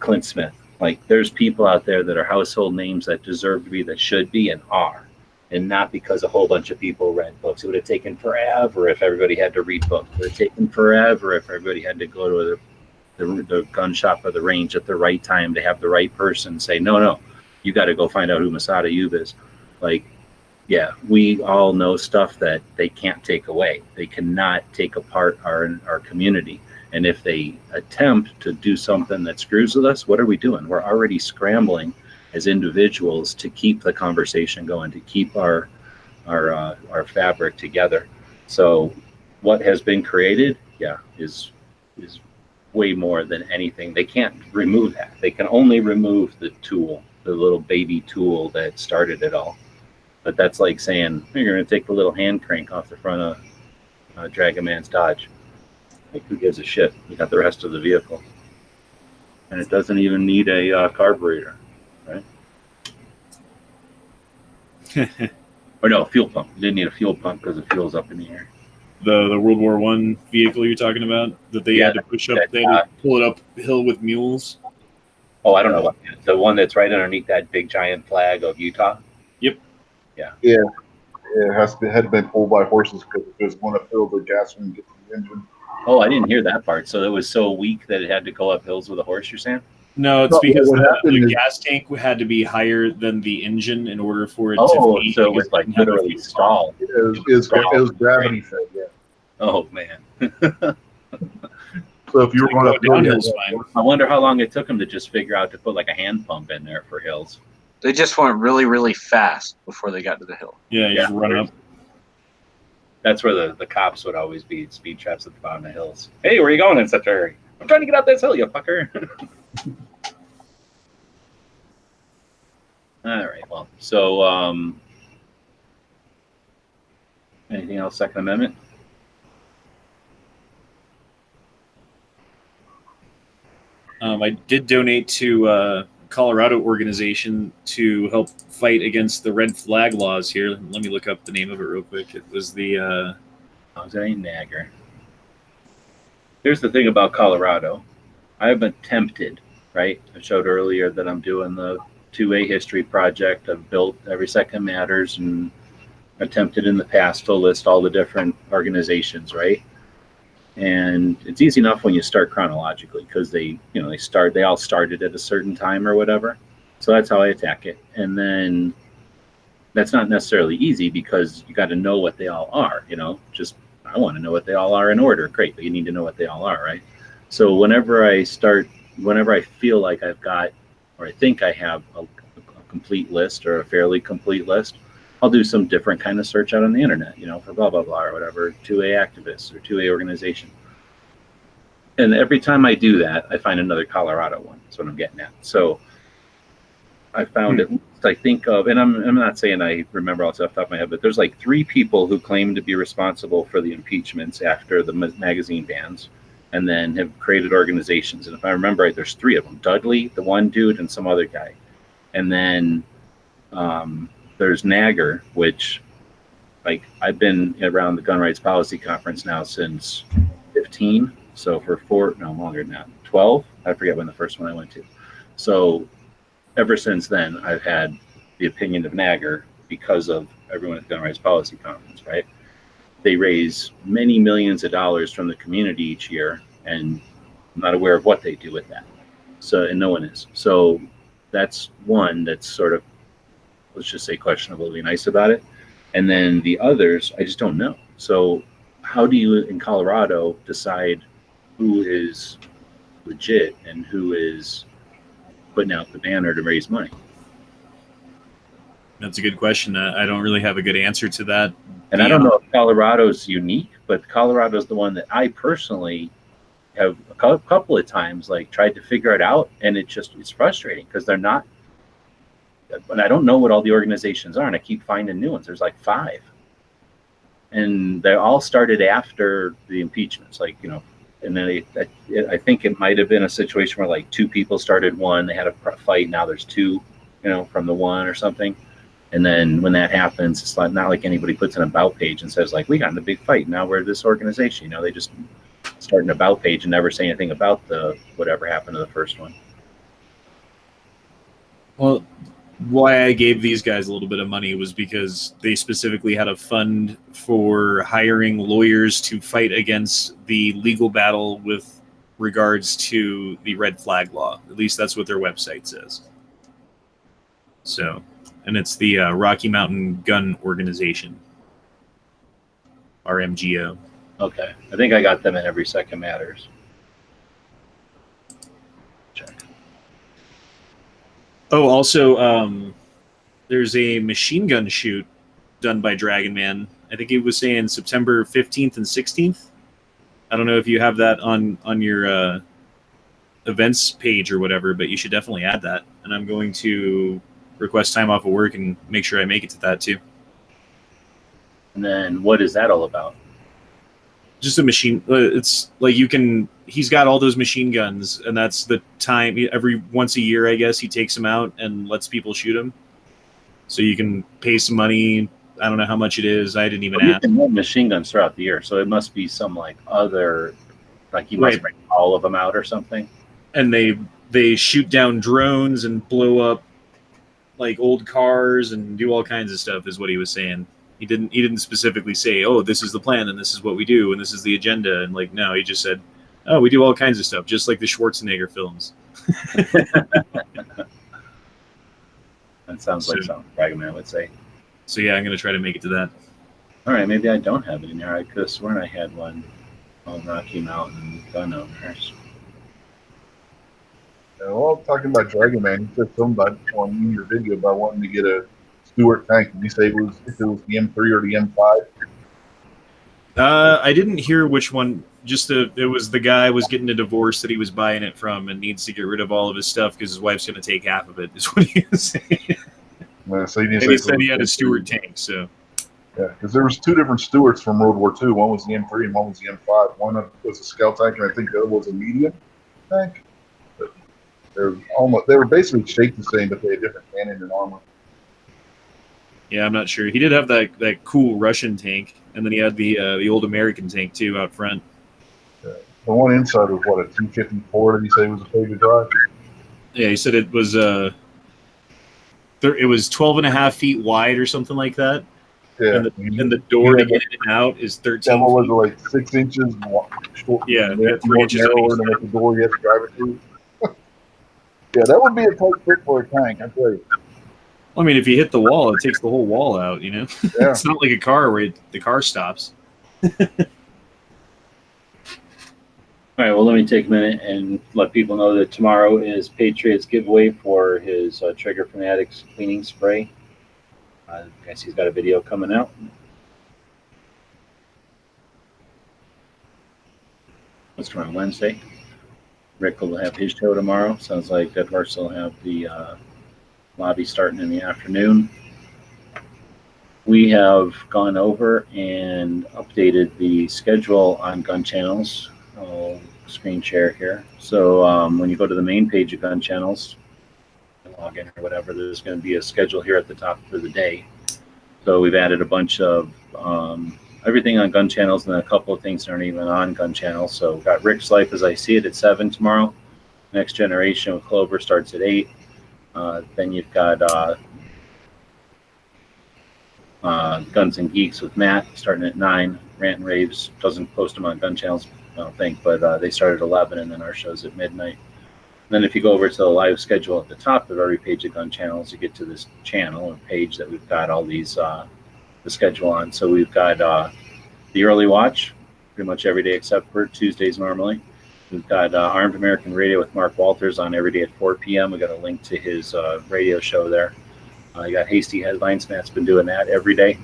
Clint Smith. Like there's people out there that are household names that deserve to be, that should be, and are. And not because a whole bunch of people read books. It would have taken forever if everybody had to read books. It would have taken forever if everybody had to go to the gun shop or the range at the right time to have the right person say, no, you got to go find out who Masada Ayub is. Like, yeah, we all know stuff that they can't take away. They cannot take apart our community. And if they attempt to do something that screws with us, what are we doing? We're already scrambling as individuals to keep the conversation going, to keep our fabric together. So what has been created, is way more than anything. They can't remove that. They can only remove the tool, the little baby tool that started it all. But that's like saying, you're going to take the little hand crank off the front of Dragon Man's Dodge. Like, who gives a shit? You got the rest of the vehicle. And it doesn't even need a carburetor, right? Or no, fuel pump. You didn't need a fuel pump because the fuel's up in the air. The World War I vehicle you're talking about that they had to push up, they had to pull it uphill with mules. Oh, I don't know about that. The one that's right underneath that big giant flag of Utah. Yep. Yeah. It had been pulled by horses because it was going to fill the gasoline to the engine. Oh, I didn't hear that part. So it was so weak that it had to go up hills with a horse, you're saying? No, it's because the gas tank had to be higher than the engine in order for it to feed. So it was like literally stalled. It was gravity fed, yeah. Oh, man. So if you were going up downhill's fine. I wonder how long it took them to just figure out to put like a hand pump in there for hills. They just went really, really fast before they got to the hill. Yeah, you just run up. That's where the cops would always be, speed traps at the bottom of hills. Hey, where are you going in such a hurry? I'm trying to get out this hill, you fucker. All right, well, so anything else, Second Amendment? I did donate to a Colorado organization to help fight against the red flag laws here. Let me look up the name of it real quick. It was the Oh, that ain't Nagger. Here's the thing about Colorado. I've been tempted, right? I showed earlier that I'm doing the 2A history project. I've built Every Second Matters and attempted in the past to list all the different organizations, right? And it's easy enough when you start chronologically because they all started at a certain time or whatever. So that's how I attack it. And then that's not necessarily easy because you got to know what they all are, just I want to know what they all are in order. Great, but you need to know what they all are, right? So whenever I feel like I've got, or I think I have a complete list or a fairly complete list, I'll do some different kind of search out on the internet, for blah, blah, blah, or whatever, 2A activists or 2A organization. And every time I do that, I find another Colorado one. That's what I'm getting at. So I found at least, I think of, and I'm not saying I remember all this off the top of my head, but there's like 3 people who claim to be responsible for the impeachments after the magazine bans, and then have created organizations. And if I remember right, there's 3 of them: Dudley, the one dude, and some other guy. And then there's Nagger, which, like, I've been around the gun rights policy conference now since 15. So for longer than that, 12. I forget when the first one I went to. So ever since then, I've had the opinion of Nagger because of everyone at the Gun Rights Policy Conference, right? They raise many millions of dollars from the community each year, and I'm not aware of what they do with that. So, and no one is. So that's one that's sort of, let's just say, questionably nice about it. And then the others, I just don't know. So how do you, in Colorado, decide who is legit and who is putting out the banner to raise money? That's a good question. I don't really have a good answer to that. And I don't know if Colorado's unique, but Colorado's the one that I personally have a couple of times tried to figure it out, and it's frustrating because they're not. And I don't know what all the organizations are, and I keep finding new ones. There's like 5, and they all started after the impeachments, and then I think it might have been a situation where 2 people started one, they had a fight, now there's 2, from the one or something. And then when that happens, it's not like anybody puts an about page and says we got in a big fight, now we're this organization. They just start an about page and never say anything about the whatever happened to the first one. Well, why I gave these guys a little bit of money was because they specifically had a fund for hiring lawyers to fight against the legal battle with regards to the red flag law. At least that's what their website says. So, and it's the Rocky Mountain Gun Organization, RMGO. Okay, I think I got them in Every Second Matters. Check. Oh, also, there's a machine gun shoot done by Dragon Man. I think he was saying September 15th and 16th. I don't know if you have that on your events page or whatever, but you should definitely add that. And I'm going to request time off of work and make sure I make it to that too. And then what is that all about? Just a machine. It's he's got all those machine guns, and that's the time every once a year, I guess, he takes them out and lets people shoot them. So you can pay some money. I don't know how much it is. I didn't even ask. You can have machine guns throughout the year, so it must be some other, you must bring all of them out or something. And they shoot down drones and blow up old cars and do all kinds of stuff, is what he was saying. He didn't specifically say, oh, this is the plan and this is what we do and this is the agenda. And no, he just said, oh, we do all kinds of stuff, just like the Schwarzenegger films. That sounds like something Dragon Man would say. So yeah, I'm going to try to make it to that. All right, maybe I don't have it in there. I could have sworn I had one on Rocky Mountain Gun Owners. Well, talking about Dragon Man, you said something about on your video about wanting to get a Stewart tank. Did you say if it was the M3 or the M5? I didn't hear which one. Just it was the guy was getting a divorce that he was buying it from and needs to get rid of all of his stuff because his wife's going to take half of it, is what he was saying. So he he said he had a Stewart tank, so. Yeah, because there was 2 different Stewarts from World War II. One was the M3 and one was the M5. One was a scout tank, and I think the other was a medium tank. But They were basically shaped the same, but they had different cannon and armor. Yeah, I'm not sure. He did have that cool Russian tank, and then he had the old American tank too out front. The one inside was what, a 254? Did he say was a page of drive? Yeah, he said it was it was 12 and a half feet wide or something like that. Yeah. And the door to get in and out is 13 That one feet. was like 6 inches short. Yeah, More 3 inches on narrower each than the door you have to drive it through. Yeah, that would be a tight fit for a tank, I tell you. I mean, if you hit the wall, it takes the whole wall out, you know? Yeah. It's not like a car where the car stops. All right, well, let me take a minute and let people know that tomorrow is Patriots giveaway for his Trigger Fanatics cleaning spray. I guess he's got a video coming out. That's tomorrow, Wednesday. Rick will have his show tomorrow. Sounds like Dead Horse will have the lobby starting in the afternoon. We have gone over and updated the schedule on gun channels. I'll screen share here. So when you go to the main page of gun channels, log in or whatever, there's going to be a schedule here at the top for the day. So we've added a bunch of everything on gun channels, and then a couple of things that aren't even on gun channels. So we've got Rick's Life as I See It at 7 tomorrow. Next Generation with Clover starts at 8. Then you've got Guns and Geeks with Matt starting at 9. Rant and Raves doesn't post them on gun channels, I don't think, but they start at 11, and then our show's at midnight. And then if you go over to the live schedule at the top of every page of gun channels, you get to this channel or page that we've got all these the schedule on. So we've got the early watch pretty much every day except for Tuesdays normally. We've got Armed American Radio with Mark Walters on every day at 4 p.m. We got a link to his radio show there. You got Hasty Headlines. Matt's been doing that every day.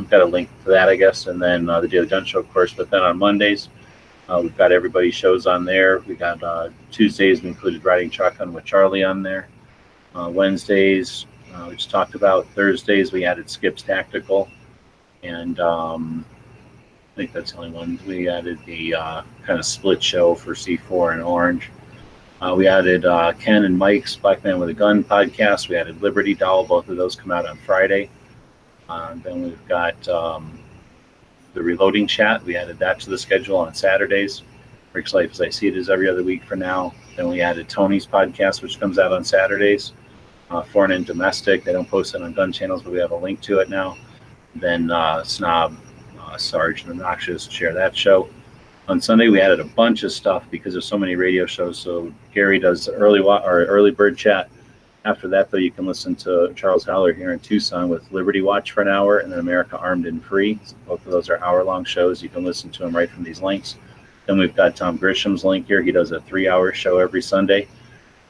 Got a link to that, I guess. And then the Daily Gun Show, of course. But then on Mondays, we've got everybody's shows on there. We got Tuesdays, we included Riding Shotgun with Charlie on there. Wednesdays, we just talked about. Thursdays, we added Skip's Tactical. And I think that's the only one. We added the kind of split show for C4 and Orange. We added Ken and Mike's Black Man with a Gun podcast. We added Liberty Doll. Both of those come out on Friday. Then we've got the Reloading Chat. We added that to the schedule on Saturdays. Rick's Life as I See It is every other week for now. Then we added Tony's podcast, which comes out on Saturdays. Foreign and Domestic. They don't post it on gun channels, but we have a link to it now. Then Snob, Sarge, and Obnoxious share that show. On Sunday, we added a bunch of stuff because there's so many radio shows. So Gary does the early bird chat. After that, though, you can listen to Charles Howler here in Tucson with Liberty Watch for an hour, and then America Armed and Free. So both of those are hour-long shows. You can listen to them right from these links. Then we've got Tom Grisham's link here. He does a 3-hour show every Sunday.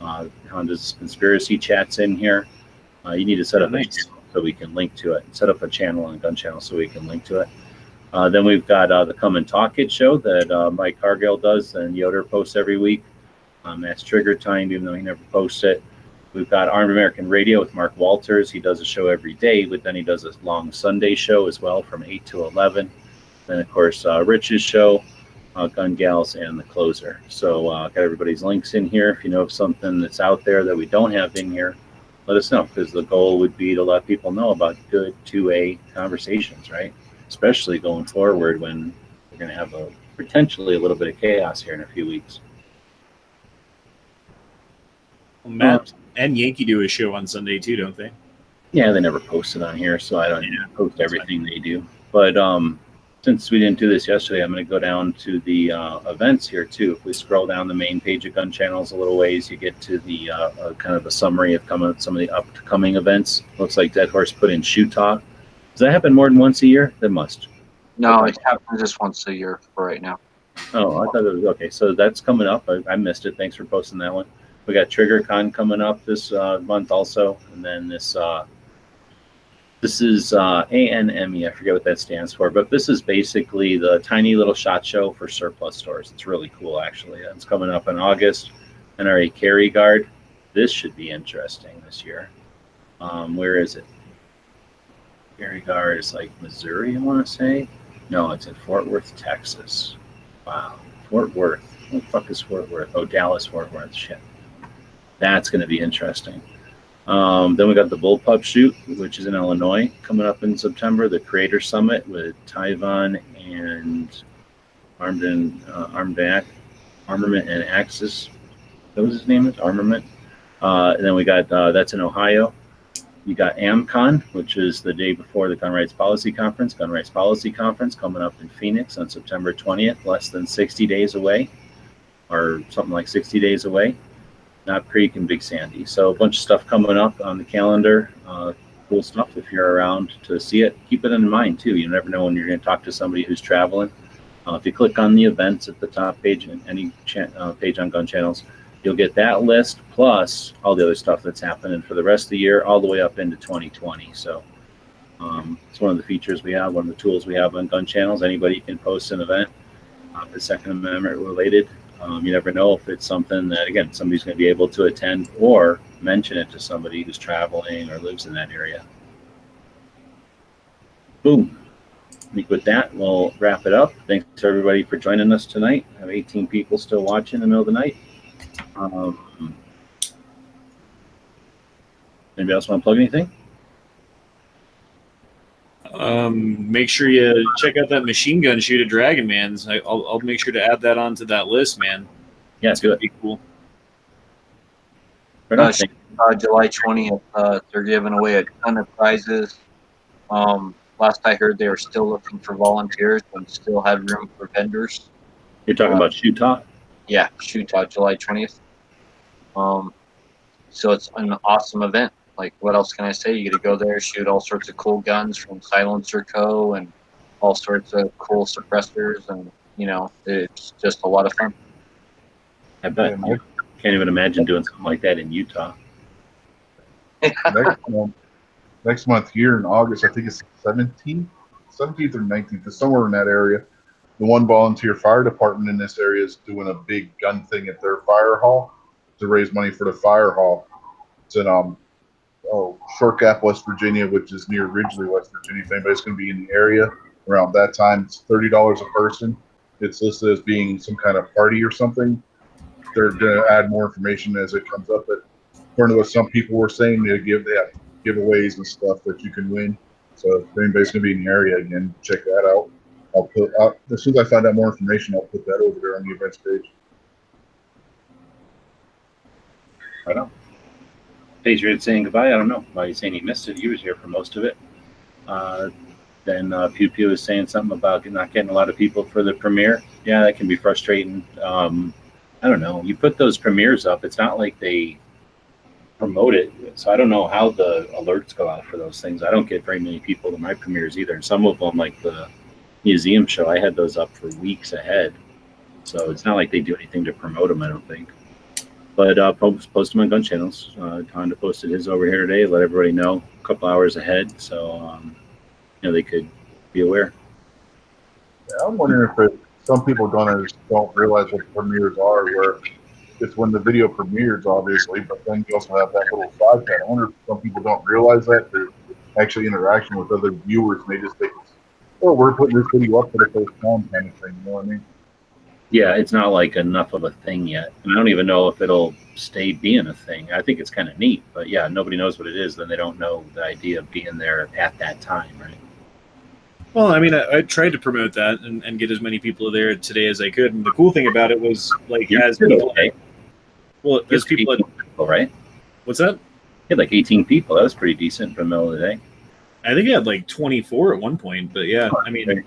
Honda's Conspiracy Chat's in here. You need to set up a channel so we can link to it. Set up a channel on Gun Channel so we can link to it. Then we've got the Come and Talk It show that Mike Cargill does and Yoder posts every week. That's trigger timed, even though he never posts it. We've got Armed American Radio with Mark Walters. He does a show every day, but then he does a long Sunday show as well from 8 to 11. Then, of course, Rich's show, Gun Gals, and The Closer. So got everybody's links in here. If you know of something that's out there that we don't have in here, let us know, because the goal would be to let people know about good 2A conversations, right? Especially going forward when we're going to have potentially a little bit of chaos here in a few weeks. Well, Matt and Yankee do a show on Sunday too, don't they? Yeah, they never post it on here, so I don't post everything they do. But since we didn't do this yesterday, I'm going to go down to the events here too. If we scroll down the main page of Gun Channels a little ways, you get to the kind of a summary of some of the upcoming events. Looks like Dead Horse put in Shoot Talk. Does that happen more than once a year? That must. No, it happens just once a year for right now. Oh, I thought it was okay. So that's coming up. I missed it. Thanks for posting that one. We got TriggerCon coming up this month also, and then this is ANME. I forget what that stands for, but this is basically the tiny little SHOT Show for surplus stores. It's really cool, actually. It's coming up in August. NRA Carry Guard. This should be interesting this year. Where is it? Carry Guard is like Missouri, I want to say. No, it's in Fort Worth, Texas. Wow, Fort Worth. What the fuck is Fort Worth? Oh, Dallas, Fort Worth. Shit. That's going to be interesting. Then we got the Bullpup Shoot, which is in Illinois, coming up in September. The Creator Summit with Tyvon and Armament and Axis. That was his name is Armament. And then we got that's in Ohio. You got AmCon, which is the day before the Gun Rights Policy Conference. Gun Rights Policy Conference coming up in Phoenix on September 20th, less than 60 days away, or something like 60 days away. Knob Creek and Big Sandy. So a bunch of stuff coming up on the calendar. Cool stuff if you're around to see it. Keep it in mind too. You never know when you're going to talk to somebody who's traveling. If you click on the events at the top page in any page on Gun Channels, you'll get that list plus all the other stuff that's happening for the rest of the year, all the way up into 2020. So it's one of the features we have, one of the tools we have on Gun Channels. Anybody can post an event the Second Amendment related. You never know if it's something that, again, somebody's going to be able to attend or mention it to somebody who's traveling or lives in that area. Boom. I think with that, we'll wrap it up. Thanks to everybody for joining us tonight. I have 18 people still watching in the middle of the night. Anybody else want to plug anything? Make sure you check out that machine gun shoot at Dragon Man's. I'll make sure to add that onto that list, man. Yeah, it's good. Be cool. Right July 20th, they're giving away a ton of prizes. Last I heard, they were still looking for volunteers and still had room for vendors. You're talking about Shoot Talk? Yeah, Shoot Talk, July 20th. So it's an awesome event. Like, what else can I say? You get to go there, shoot all sorts of cool guns from Silencer Co. and all sorts of cool suppressors, and, you know, it's just a lot of fun. I bet. I can't even imagine doing something like that in Utah. Next month here in August, I think it's 17th or 19th, it's somewhere in that area. The one volunteer fire department in this area is doing a big gun thing at their fire hall to raise money for the fire hall. It's in Short Gap, West Virginia, which is near Ridgely, West Virginia. If anybody's going to be in the area around that time, it's $30 a person. It's listed as being some kind of party or something. They're going to add more information as it comes up. But according to what some people were saying, they have giveaways and stuff that you can win. So if anybody's going to be in the area again, check that out. I'll put as soon as I find out more information, I'll put that over there on the events page. Right on. Patriot saying goodbye. I don't know why he's saying he missed it. He was here for most of it. Then Pew Pew is saying something about not getting a lot of people for the premiere. Yeah, that can be frustrating. I don't know. You put those premieres up. It's not like they promote it. So I don't know how the alerts go out for those things. I don't get very many people to my premieres either. And some of them, like the museum show, I had those up for weeks ahead. So it's not like they do anything to promote them, I don't think. But post them on Gun Channels. Honda posted his over here today. Let everybody know a couple hours ahead, so they could be aware. Yeah, I'm wondering if some people don't realize what premieres are. Where it's when the video premieres, obviously, but then you also have that little side chat. I wonder if some people don't realize that there's actually interaction with other viewers, and they just think, "Oh, we're putting this video up for the first time," kind of thing. You know what I mean? Yeah, it's not like enough of a thing yet. And I don't even know if it'll stay being a thing. I think it's kind of neat, but yeah, nobody knows what it is. Then they don't know the idea of being there at that time, right? Well, I mean, I tried to promote that and get as many people there today as I could. And the cool thing about it was, like, as people, okay. Well, as people, right? What's that? You had like 18 people. That was pretty decent for the middle of the day. I think I had like 24 at one point, but yeah, I mean.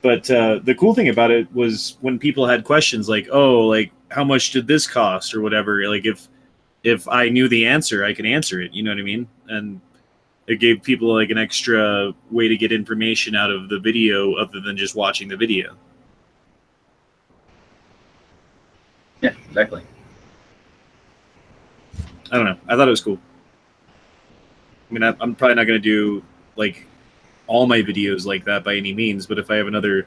But the cool thing about it was when people had questions like, "Oh, like how much did this cost?" or whatever. Like if I knew the answer, I could answer it. You know what I mean? And it gave people like an extra way to get information out of the video, other than just watching the video. Yeah, exactly. I don't know. I thought it was cool. I mean, I'm probably not going to do like all my videos like that by any means, but if I have another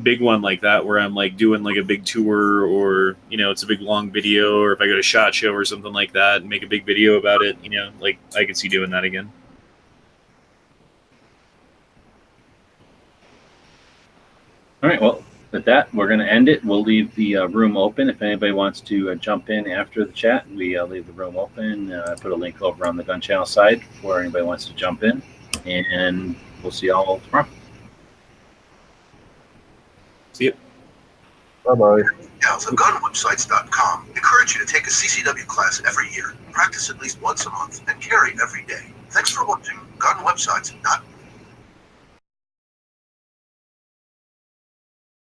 big one like that where I'm like doing like a big tour, or it's a big long video, or if I go to SHOT Show or something like that and make a big video about it, like I could see doing that again. All right, well, with that, we're going to end it. We'll leave the room open. If anybody wants to jump in after the chat, we leave the room open. Put a link over on the Gun Channel side for anybody wants to jump in. And we'll see y'all tomorrow. See you. Bye-bye. Details of gunwebsites.com encourage you to take a CCW class every year, practice at least once a month, and carry every day. Thanks for watching gunwebsites.com.